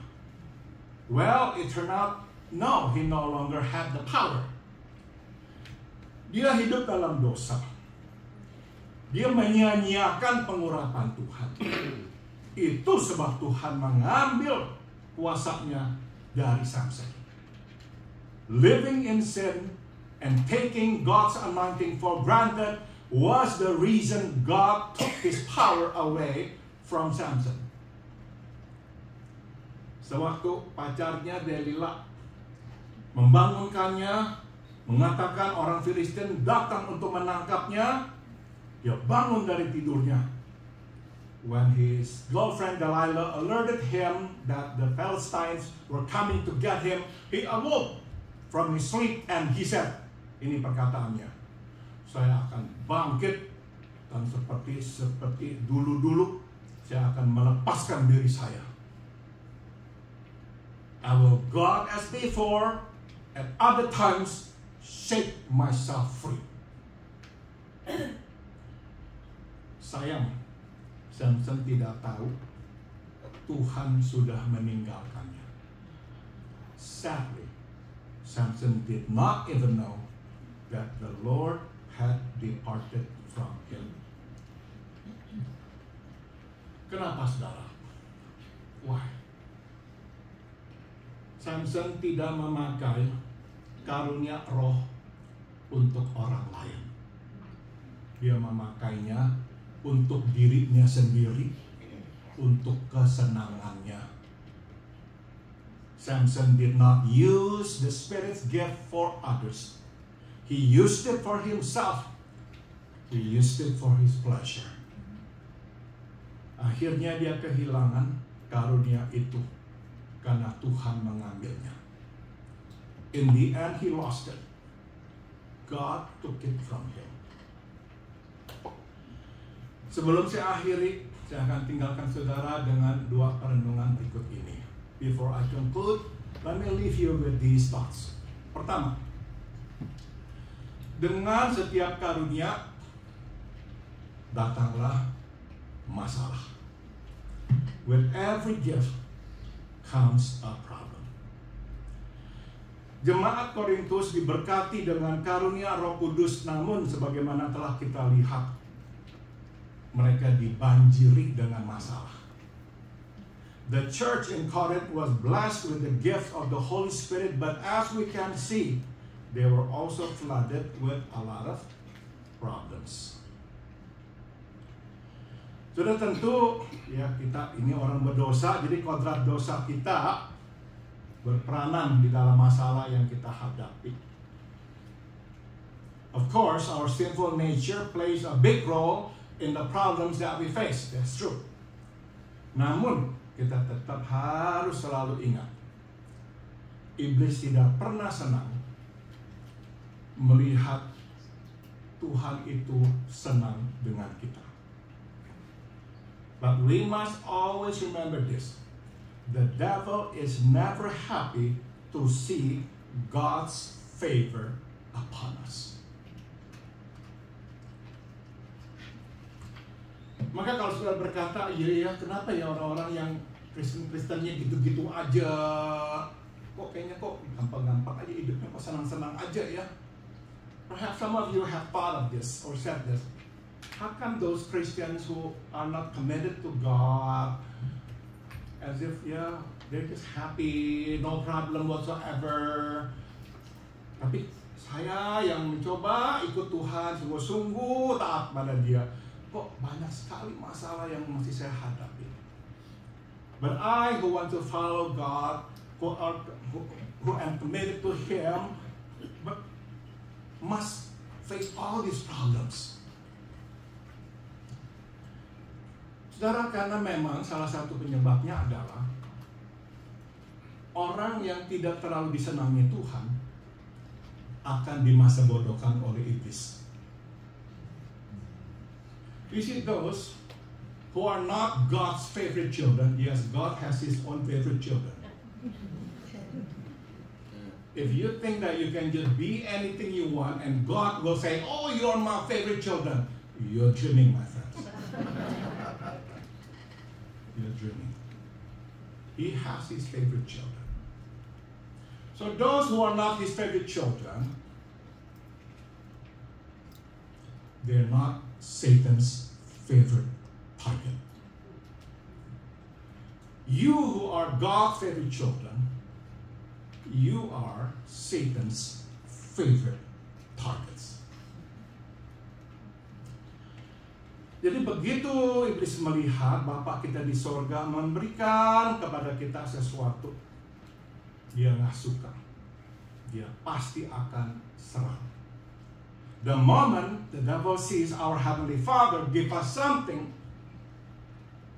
Well, it turned out, no, he no longer had the power. Dia hidup dalam dosa. Dia menyia-nyiakan pengurapan Tuhan. Itu sebab Tuhan mengambil kuasanya dari Samson. Living in sin and taking God's anointing for granted was the reason God took his power away from Samson. Sewaktu pacarnya Delila membangunkannya, mengatakan orang Filistin datang untuk menangkapnya, dia bangun dari tidurnya. When his girlfriend Delilah alerted him that the Philistines were coming to get him, he awoke from his sleep and he said, ini perkataannya, saya akan bangkit dan seperti dulu-dulu saya akan melepaskan diri saya. I will go out as before, at other times shake myself free. Sayang, Samson tidak tahu Tuhan sudah meninggalkannya. Sadly, Samson did not even know that the Lord had departed from him. Kenapa, saudara? Why? Samson tidak memakai karunia roh untuk orang lain. Dia memakainya untuk dirinya sendiri, untuk kesenangannya. Samson did not use the Spirit's gift for others. He used it for himself. He used it for his pleasure. Akhirnya dia kehilangan karunia itu karena Tuhan mengambilnya. In the end, he lost it. God took it from him. Sebelum saya akhiri, saya akan tinggalkan saudara dengan dua perenungan berikut ini. Before I conclude, let me leave you with these thoughts. Pertama, dengan setiap karunia datanglah masalah. With every gift comes a problem. Jemaat Korintus diberkati dengan karunia Roh Kudus, namun sebagaimana telah kita lihat, mereka dibanjiri dengan masalah. The church in Corinth was blessed with the gift of the Holy Spirit, but as we can see, they were also flooded with a lot of problems. Sudah tentu, ya kita ini orang berdosa, jadi kodrat dosa kita berperanan di dalam masalah yang kita hadapi. Of course, our sinful nature plays a big role in the problems that we face. That's true. Namun, kita tetap harus selalu ingat, iblis tidak pernah senang melihat Tuhan itu senang dengan kita. But we must always remember this. The devil is never happy to see God's favor upon us. Maka kalau sudah berkata, iya kenapa ya orang-orang yang Kristen-Kristennya gitu-gitu aja, kok kayaknya kok gampang-gampang aja hidupnya, kok senang-senang aja ya. Perhaps some of you have thought of this or said this. How come those Christians who are not committed to God, as if, yeah, they're just happy, no problem whatsoever. Tapi saya yang mencoba ikut Tuhan, sungguh-sungguh taat pada Dia, kok banyak sekali masalah yang masih saya hadapi. But I who want to follow God, who am committed to Him, but must face all these problems. Saudara, karena memang salah satu penyebabnya adalah orang yang tidak terlalu disenangi Tuhan akan dimasa bodohkan oleh iblis. You see those who are not God's favorite children. Yes, God has His own favorite children. If you think that you can just be anything you want and God will say, oh, you're my favorite children, you're dreaming, my friends. You're dreaming. He has His favorite children. So those who are not His favorite children, they're not Satan's favorite target. You who are God's favorite children, you are Satan's favorite targets. Jadi begitu iblis melihat Bapa kita di sorga memberikan kepada kita sesuatu, dia nggak suka, dia pasti akan serang. The moment the devil sees our Heavenly Father give us something,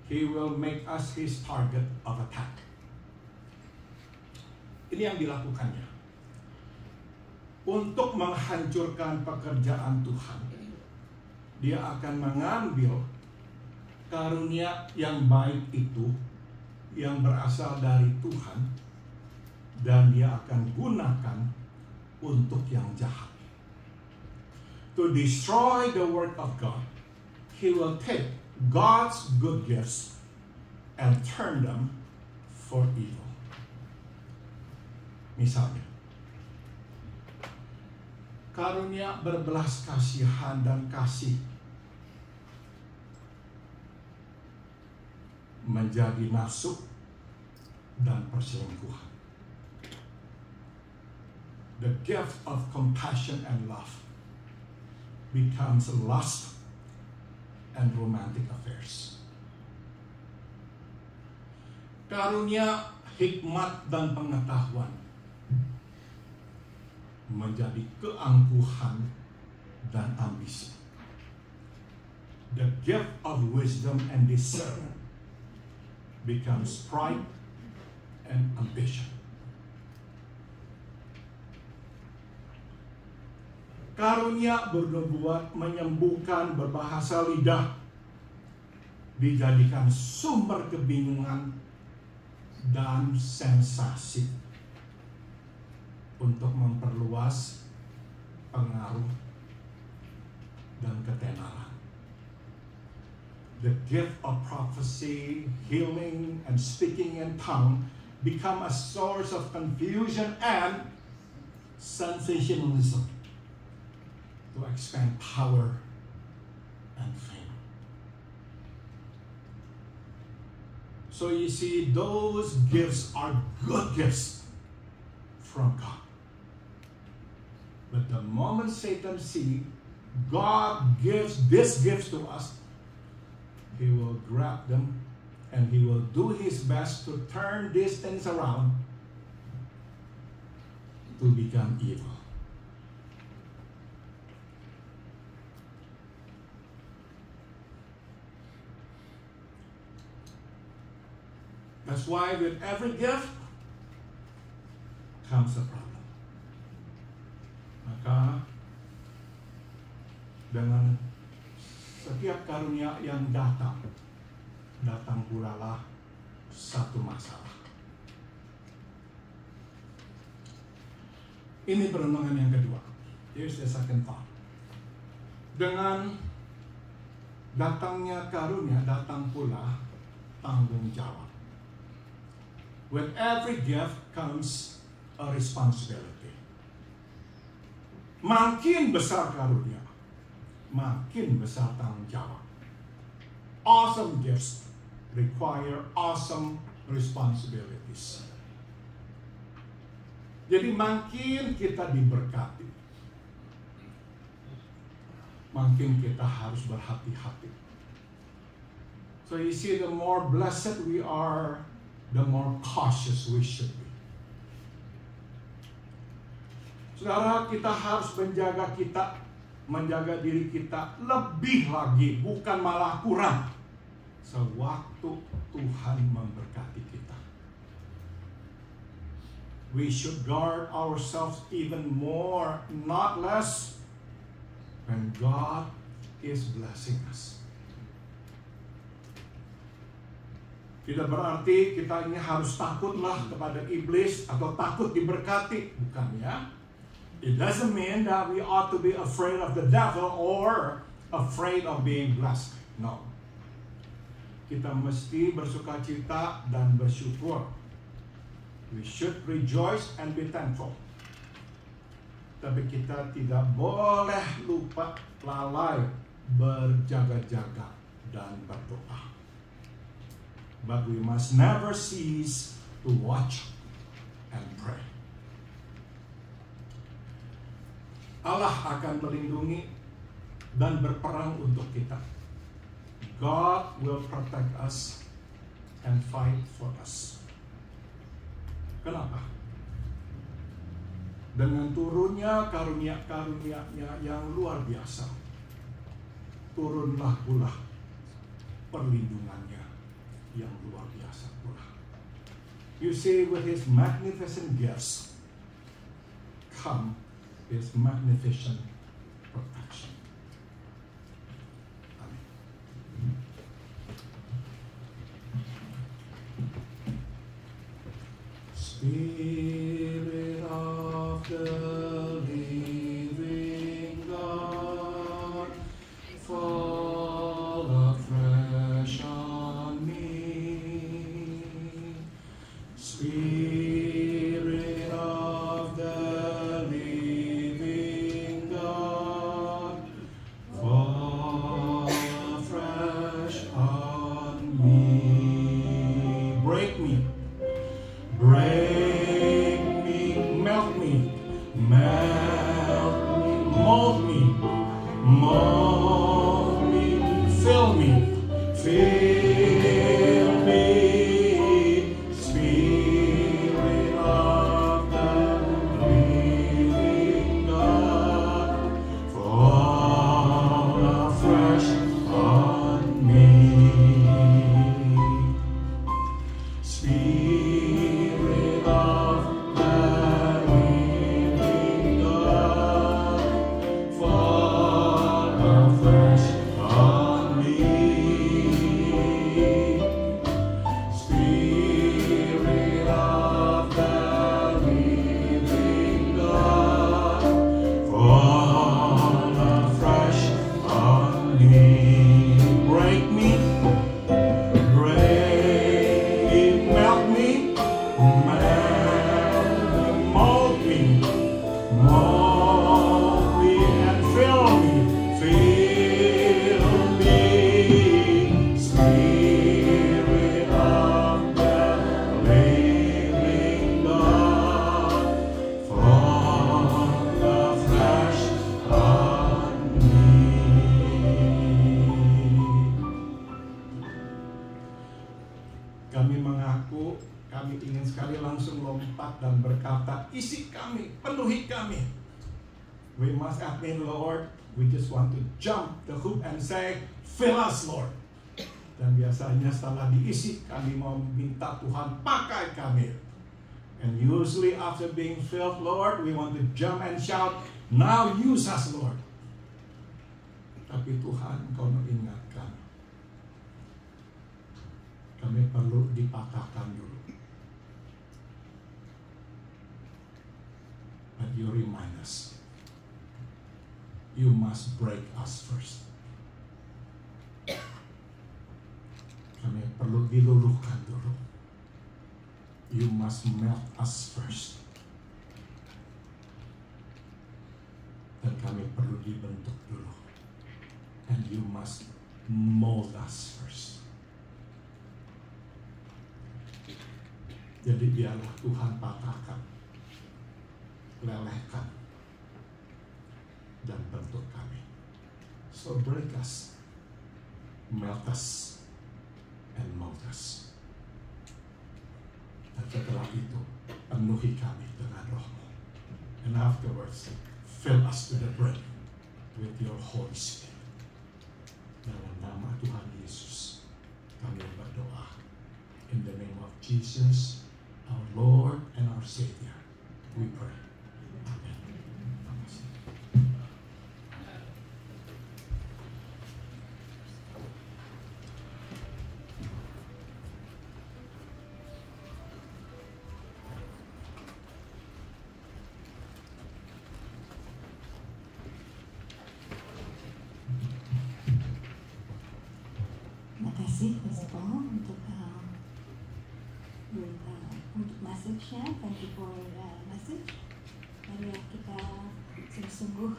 he will make us his target of attack. Ini yang dilakukannya untuk menghancurkan pekerjaan Tuhan. Dia akan mengambil karunia yang baik itu, yang berasal dari Tuhan, dan dia akan gunakan untuk yang jahat. To destroy the work of God, He will take God's good gifts and turn them for evil. Misalnya, karunia berbelas kasihan dan kasih menjadi nafsu dan perselingkuhan. The gift of compassion and love becomes lust and romantic affairs. Karunia hikmat dan pengetahuan menjadi keangkuhan dan ambisi. The gift of wisdom and discernment becomes pride and ambition. Karunia bernubuat, menyembuhkan, berbahasa lidah dijadikan sumber kebingungan dan sensasi untuk memperluas pengaruh dan ketenaran. The gift of prophecy, healing, and speaking in tongue become a source of confusion and sensationalism to expand power and fame. So you see, those gifts are good gifts from God. But the moment Satan sees God gives these gifts to us, he will grab them and he will do his best to turn these things around to become evil. That's why with every gift comes a problem. Maka dengan setiap karunia yang datang pula lah satu masalah. Ini perenungan yang kedua. Here's the second thought. Dengan datangnya karunia, datang pula tanggung jawab. With every gift comes a responsibility. Makin besar karunia, makin besar tanggung jawab. Awesome gifts require awesome responsibilities. Jadi makin kita diberkati, makin kita harus berhati-hati. So you see, the more blessed we are, the more cautious we should be. Saudara, kita harus menjaga diri kita lebih lagi, bukan malah kurang, sewaktu Tuhan memberkati kita. We should guard ourselves even more, not less, when God is blessing us. Tidak berarti kita ini harus takutlah kepada iblis atau takut diberkati, bukan ya? It doesn't mean that we ought to be afraid of the devil or afraid of being blessed. No. Kita mesti bersukacita dan bersyukur. We should rejoice and be thankful. Tapi kita tidak boleh lupa, lalai, berjaga-jaga dan berdoa. But we must never cease to watch and pray. Allah akan melindungi dan berperang untuk kita. God will protect us and fight for us. Kenapa? Dengan turunnya karunia-karunia-Nya yang luar biasa, turunlah pula perlindungannya yang luar biasa pula. You see, with His magnificent gifts come His magnificent protection. Amen. Spirit of the living God, fall afresh on me. Spirit of the living God, fall afresh on me. Break me. Break me, melt me, mold me, fill me, Spirit of the living God, fall afresh on me. Spirit of the living God, fall afresh on me. Spirit of the living God, fall afresh on me. Break me. Kami mengaku, kami ingin sekali langsung lompat dan berkata, isi kami, penuhi kami. We must admit, Lord, we just want to jump the hoop and say, fill us, Lord. Dan biasanya setelah diisi, kami mau minta Tuhan pakai kami. And usually after being filled, Lord, we want to jump and shout, now use us, Lord. Tapi Tuhan, Engkau mengingatkan, kami perlu dipatahkan dulu. But you remind us, you must break us first. Kami perlu diluluhkan dulu. You must melt us first. Dan kami perlu dibentuk dulu. and you must mold us first. Jadi biarlah Tuhan patahkan, lelehkan, dan bentuk kami. So break us, melt us, and mold us. Dan setelah itu, penuhi kami dengan Roh-Mu. And afterwards, fill us to the brim with your Holy Spirit. Dalam nama Tuhan Yesus, kami berdoa. In the name of Jesus, our Lord and our Savior, we pray. Amen. Terima kasih Pastor Paul untuk message-nya. Thank you for message. Mari kita sungguh-sungguh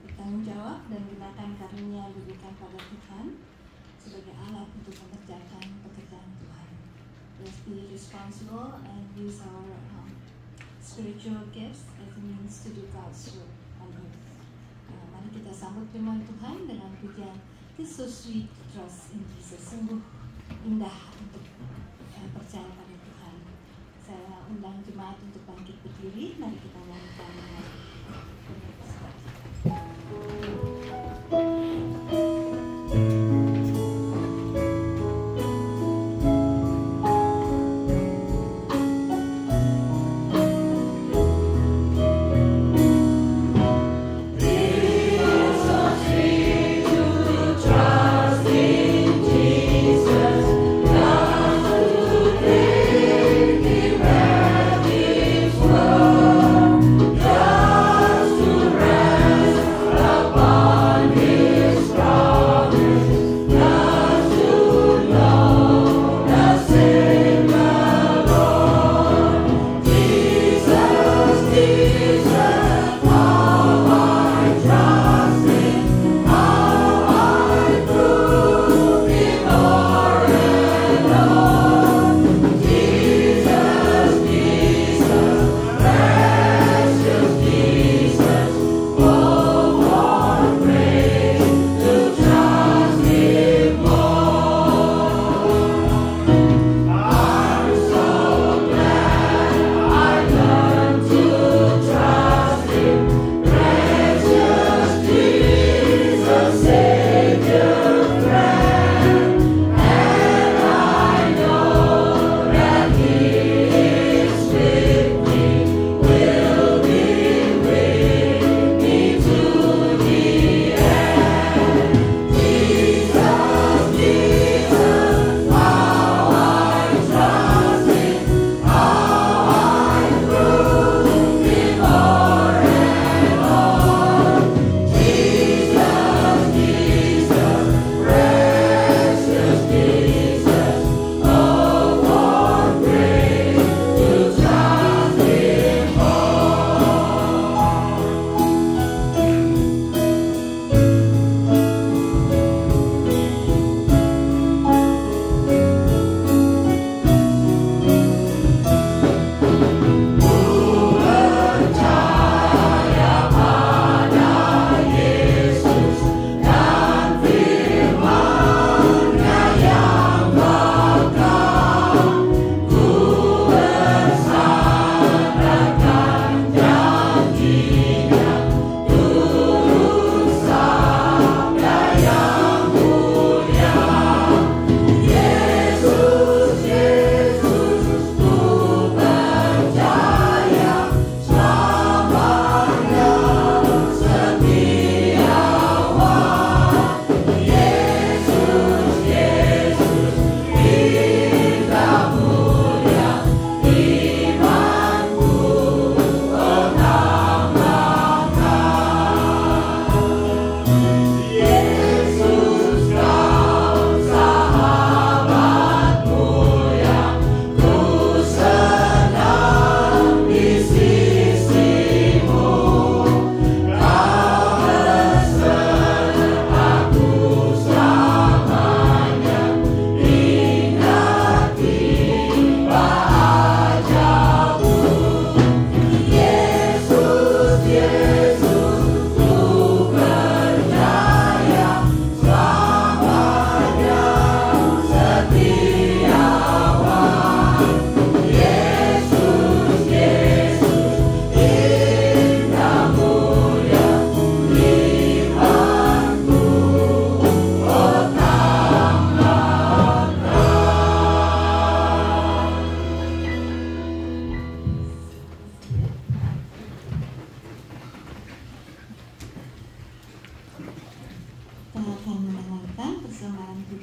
bertanggung jawab dan gunakan karunia yang diberikan pada Tuhan sebagai alat untuk mengerjakan pekerjaan Tuhan. Let's be responsible and use our spiritual gifts as a means to do God's work on earth. Mari kita sambut firman Tuhan dengan pujian It's so sweet to trust in Jesus. Sungguh indah untuk percaya pada Tuhan. Saya undang jemaat untuk bangkit berdiri. Mari kita nyanyikan To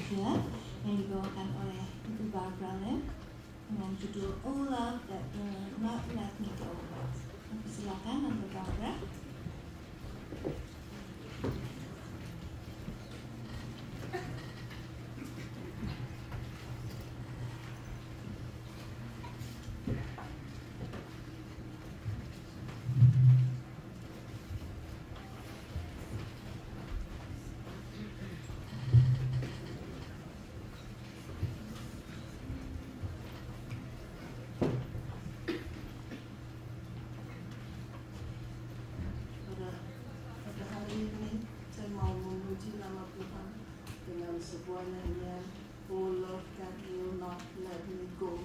Indonesia yang dibawakan oleh Ibu Barbara Lam dengan judul Oh Love That Will Not Let Me Go. Silakan Tante Barbara. Sebuah nyanyian Oh Love That Will Not Let Me Go.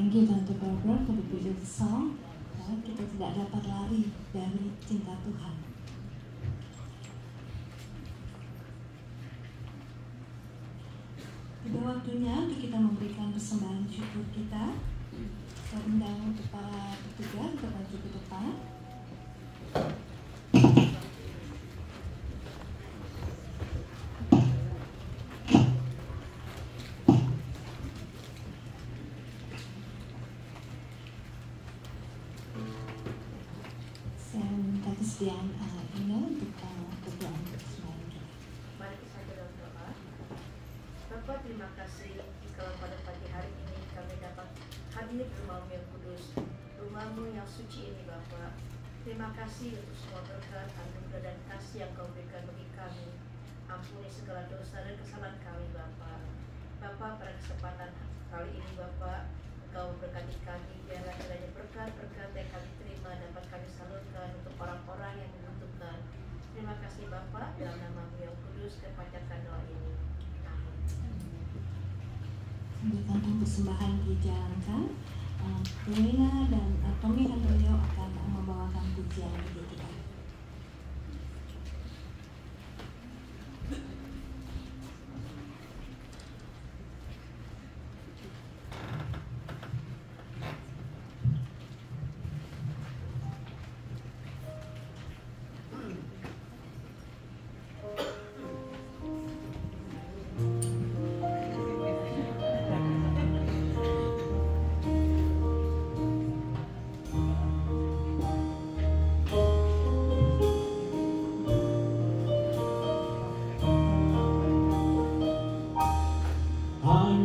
Thank you Tante Barbara for the beautiful song. Kita tidak dapat lari dari cinta Tuhan. Sudah waktunya untuk kita memberikan persembahan syukur kita. Saya undang untuk para petugas untuk maju ke depan. pujian ini untuk berdoa untuk semua kita. Mari kita berdoa. Bapa, terima kasih kalau pada pagi hari ini kami dapat hadir di rumah-Mu yang kudus, rumah-Mu yang suci ini Bapa. Terima kasih untuk semua berkat, anugerah dan kasih yang Kau berikan bagi kami. Ampuni segala dosa dan kesalahan kami Bapa. Bapa, pada kesempatan kali ini Bapa, Engkau berkati kami, biarlah kiranya berkat-berkat yang kami terima dapat kami salurkan untuk orang-orang yang membutuhkan. Terima kasih Bapa, dalam nama-Mu yang kudus kepanjatkan doa ini. Amin. Sambil kantong persembahan dijalankan, Rina dan Tommy Handoyo akan membawakan pujian bagi kita.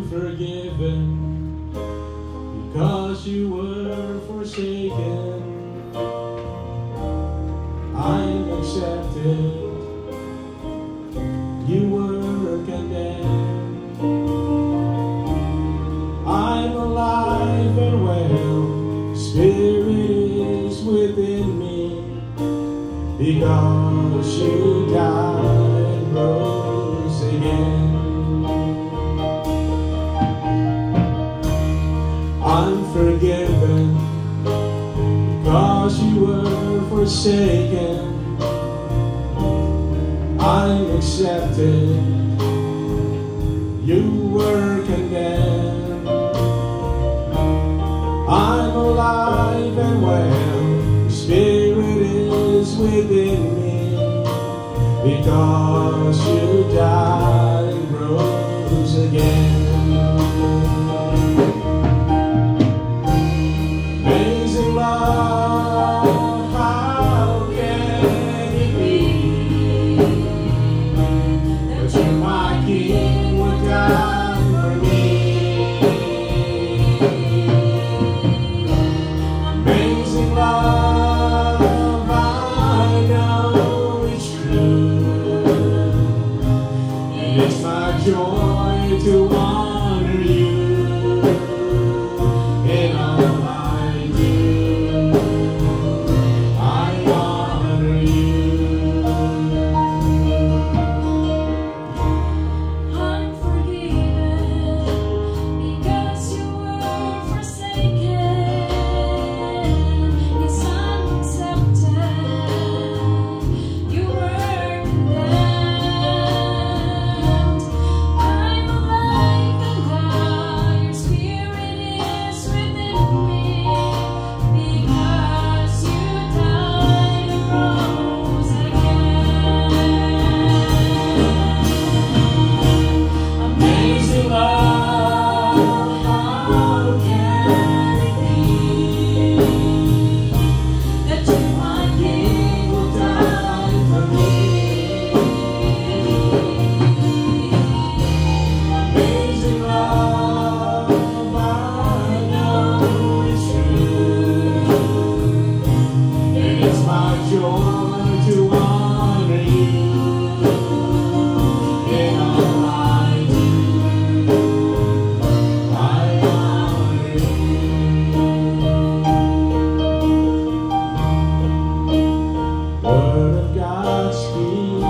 Forgiven because you were forsaken. I'm accepted, you were condemned. I'm alive and well, Spirit is within me, because you died and rose again. I'm forgiven because you were forsaken. I'm accepted, you were condemned. I'm alive and well, Spirit is within me, because you died and rose again. Amazing love, how can it be that you, my King, would die for me? Amazing love, I know it's true, and it's my joy to honor you in all I do. I honor you. I'm forgiven because you were forsaken. Yes, I'm accepted, you were condemned. I'm alive and well, your Spirit is within me, because you died and rose again. Amazing love, how can it be That you, my King, will die for me. amazing love, I know it's true, and it's my joy to honor you in all I do. I honor you. Word of God speak,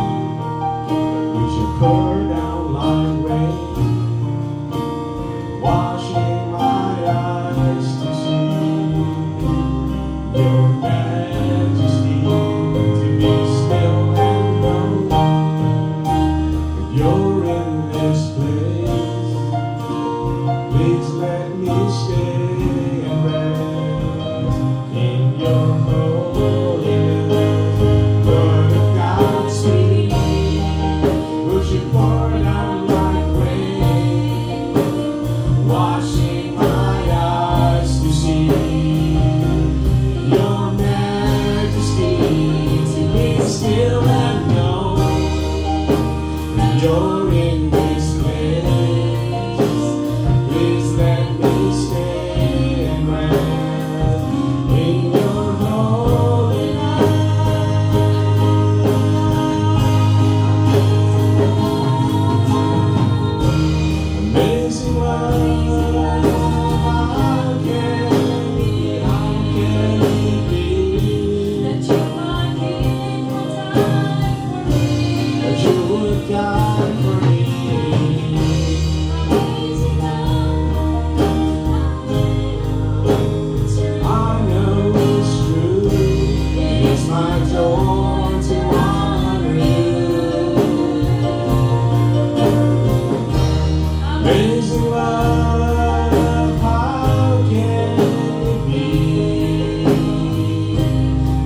you should pour down like rain, washing my eyes to see your majesty, to be still and know that you're in this place. Please let me stay and rest in your holiness. Word of God speak, will you pour You're in this place. Please let me stay and rest in your holy light. Amazing love, how can it be? That you are King will die for me. That you would die for me. Amazing love, I know it's true. It's my joy to honor you. Amazing love, how can it be?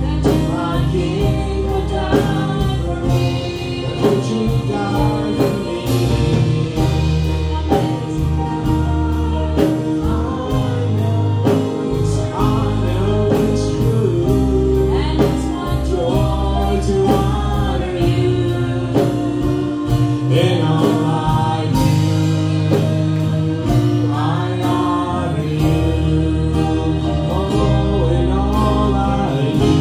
that you My are King will die for me. would you die for me? Amazing I know it's true. and it's my Joy to honor you in all I do. I honor you. Oh, in all I do.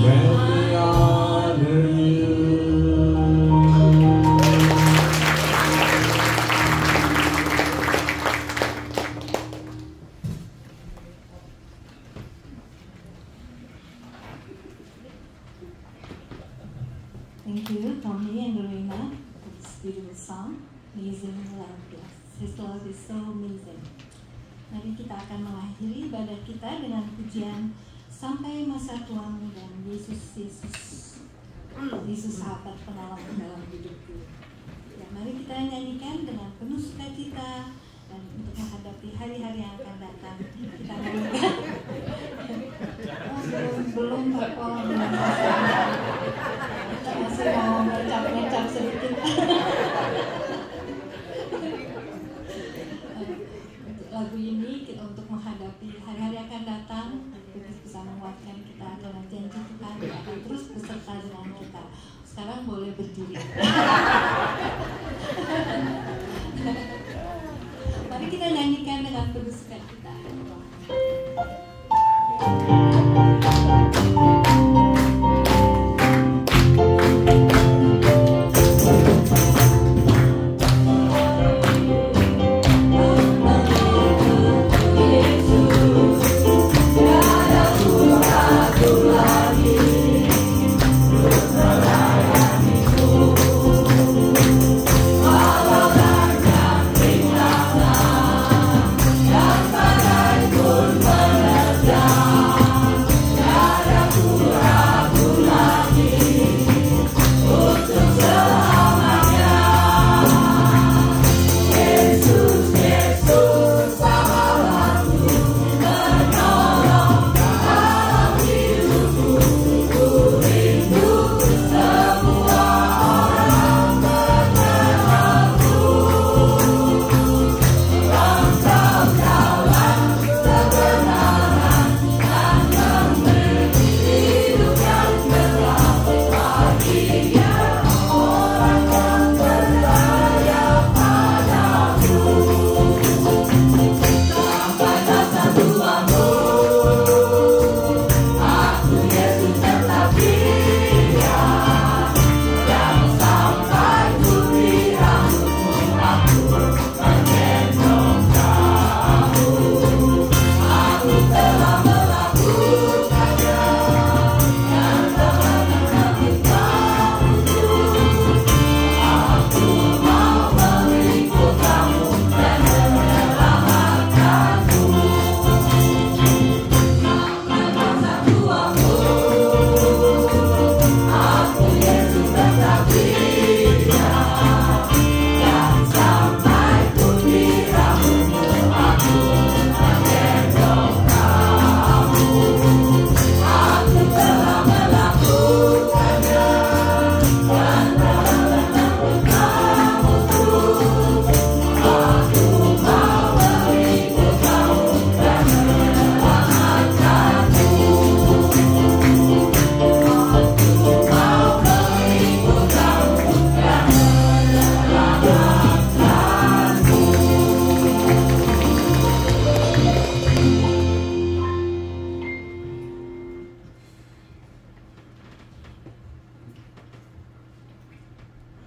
Let me honor you. Thank you, Tommy and Lorena, for this beautiful song. Amazing love, yes. His love is so amazing. Mari kita akan mengakhiri ibadah kita dengan pujian Sampai Masa Tuamu dan Yesus sahabat pengalaman dalam hidupku. Ya, mari kita nyanyikan dengan penuh sukacita dan untuk menghadapi hari-hari yang akan datang. Kita nyanyikan. Belum Bapak. Kita masih mau ngecap sedikit. Lagu ini kita untuk menghadapi hari-hari akan datang, bisa menguatkan kita dalam janji Tuhan yang akan terus beserta dengan kita. Sekarang boleh berdiri. Mari kita nyanyikan dengan penuh sukacita. Yesus,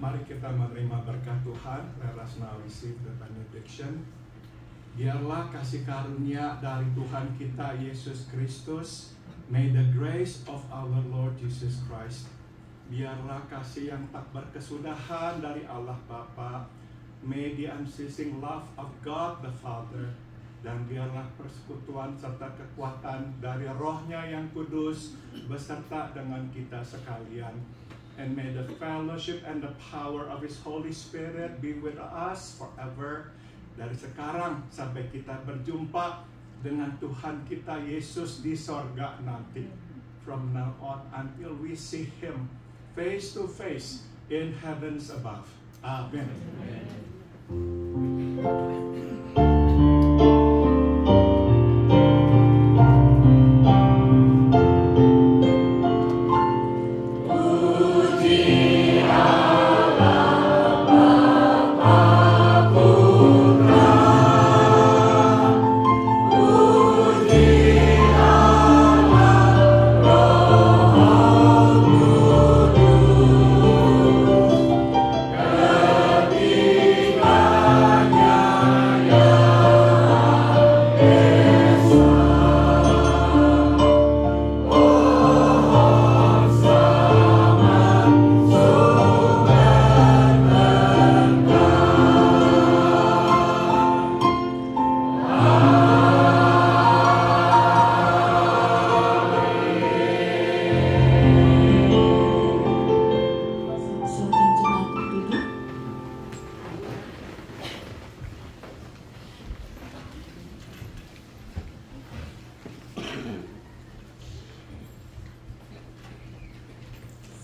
Mari kita menerima berkat Tuhan. Let us now receive the benediction. Biarlah kasih karunia dari Tuhan kita Yesus Kristus, may the grace of our Lord Jesus Christ, biarlah kasih yang tak berkesudahan dari Allah Bapa, may the unceasing love of God the Father, dan biarlah persekutuan serta kekuatan dari Roh-Nya yang kudus beserta dengan kita sekalian. And may the fellowship and the power of His Holy Spirit be with us forever. Dari sekarang sampai kita berjumpa dengan Tuhan kita Yesus di sorga nanti. From now on until we see Him face to face in heavens above. Amen.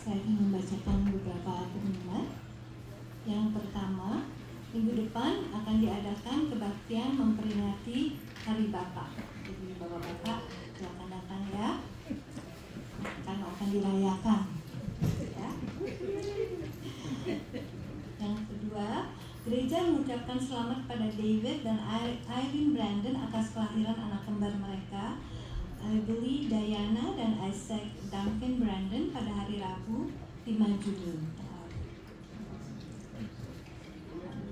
Saya ingin membacakan beberapa pengumuman. Yang pertama, minggu depan akan diadakan kebaktian memperingati Hari Bapak. Jadi bapak-bapak silakan datang ya, karena akan dirayakan. Ya. Yang kedua, gereja mengucapkan selamat pada David dan Irene Brandon atas kelahiran anak kembar mereka, Billy, Diana, dan Isaac Duncan Brandon pada hari Rabu 5 Juni.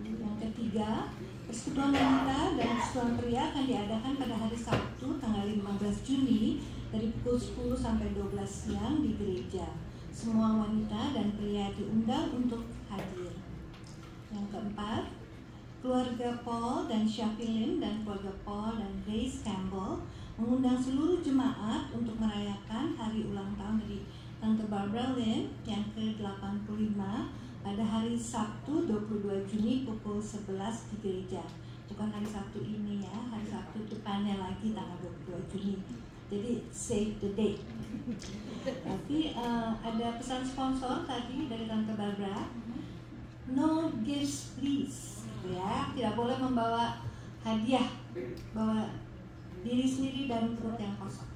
Yang ketiga, persekutuan wanita dan persekutuan pria akan diadakan pada hari Sabtu tanggal 15 Juni dari pukul 10 sampai 12 siang di gereja. Semua wanita dan pria diundang untuk hadir. Yang keempat, keluarga Paul dan Shafilin dan keluarga Paul dan Grace Campbell mengundang seluruh jemaat untuk merayakan hari ulang tahun dari Tante Barbara Lynn yang ke-85 pada hari Sabtu 22 Juni pukul 11 di gereja. Bukan hari Sabtu ini ya, hari Sabtu depannya lagi tanggal 22 Juni. Jadi save the date. Tapi ada pesan sponsor tadi dari Tante Barbara. No gifts please. Ya, tidak boleh membawa hadiah, bawa diri sendiri dan perut yang kosong.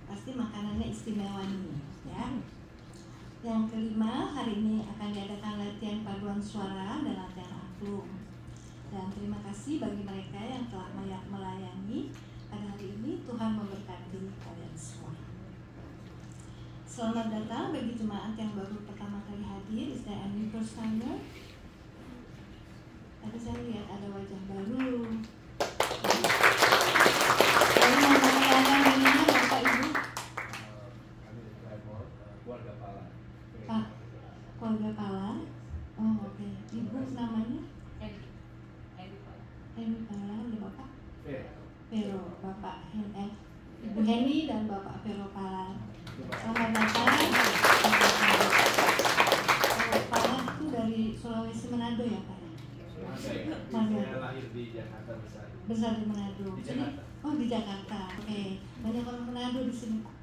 Pasti makanannya istimewa nih, ya. Yang kelima, hari ini akan diadakan latihan paduan suara dan latihan angklung. Dan terima kasih bagi mereka yang telah melayani pada hari ini. Tuhan memberkati kalian semua. Selamat datang bagi jemaat yang baru pertama kali hadir. Is there any first timer? Tadi saya lihat ada wajah baru. Saya mau menanyakan ini Bapak Ibu. Keluarga Pala. Pak, keluarga Pala. Oh oke. Ibu namanya? Emi Pala. Ada Bapak? Pero. Bapak Ibu Heni dan Bapak Pero Pala. Selamat datang. Pala itu dari Sulawesi Manado ya Pak? Saya lahir di Jakarta Besar di Manado. Di Jakarta. Oh di Jakarta. Oke. Banyak orang Manado di sini Pak.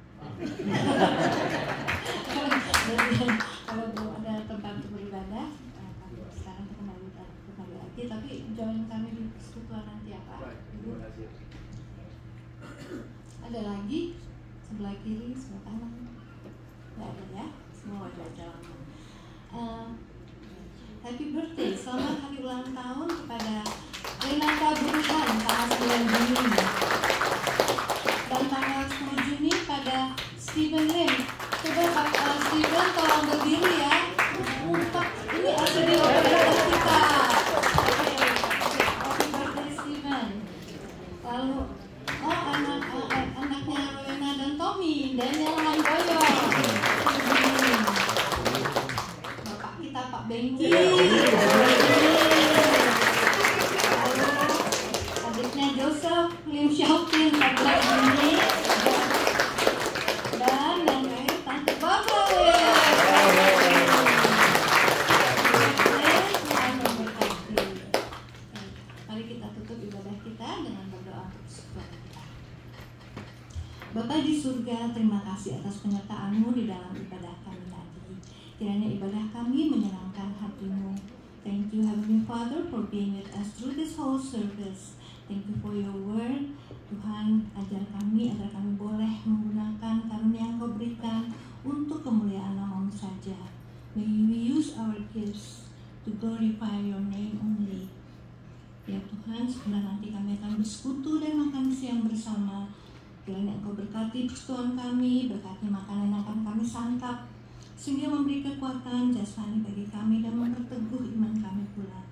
Kalau belum ada tempat untuk beribadah, sekarang kita kembali lagi. Tapi join kami di persekutuan nanti ya Pak. Terima kasih. Ada lagi sebelah kiri, sebelah kanan. Tidak ada ya. Semua wajah-wajah lama. Happy birthday, selamat hari ulang tahun kepada Renata Burhan tanggal 9 Juni. Dan tanggal 10 Juni pada Stephen Lim. Coba Pak Stephen tolong Thank you. Adiknya Joseph Lim Xiaoping 14 menit. Dan yang lain Tante Baba. Mari kita tutup ibadah kita dengan berdoa untuk syukur kita. Bapa di surga, terima kasih atas penyertaan-Mu di dalam ibadah kami tadi. Kiranya ibadah kami menyenangkan hati-Mu. Thank you Heavenly Father for being with us through this whole service. Thank you for your word. Tuhan, ajar kami agar kami boleh menggunakan karunia yang Kau berikan untuk kemuliaan nama-Mu saja. May we use our gifts to glorify your name only. Ya Tuhan, sebentar nanti kami akan bersekutu dan makan siang bersama. Kiranya Engkau berkati persekutuan kami, berkati makanan yang akan kami santap, sehingga memberi kekuatan jasmani bagi kami dan memperteguh iman kami pula.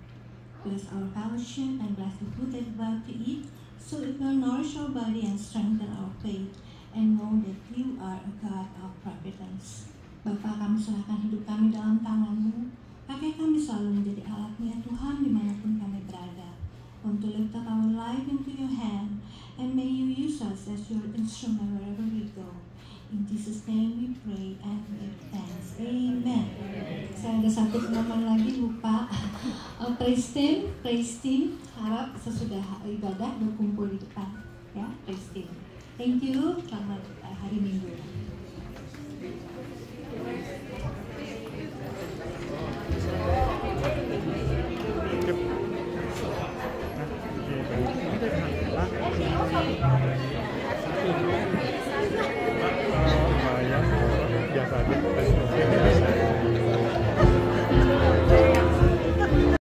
Bless our fellowship and bless the food that we're about to eat, so it will nourish our body and strengthen our faith, and know that You are a God of providence. Bapa, kami serahkan hidup kami dalam tangan-Mu. Pakai kami selalu menjadi alat-Mu ya Tuhan dimanapun kami berada. Want to lift up our life into Your hand, and may You use us as Your instrument wherever we go. In Jesus' name we pray and give thanks. Amen. Saya ada satu pengumuman lagi lupa. Praise team. Harap sesudah ibadah berkumpul di depan. Ya, praise team. Thank you. Selamat hari Minggu. Biasa aja.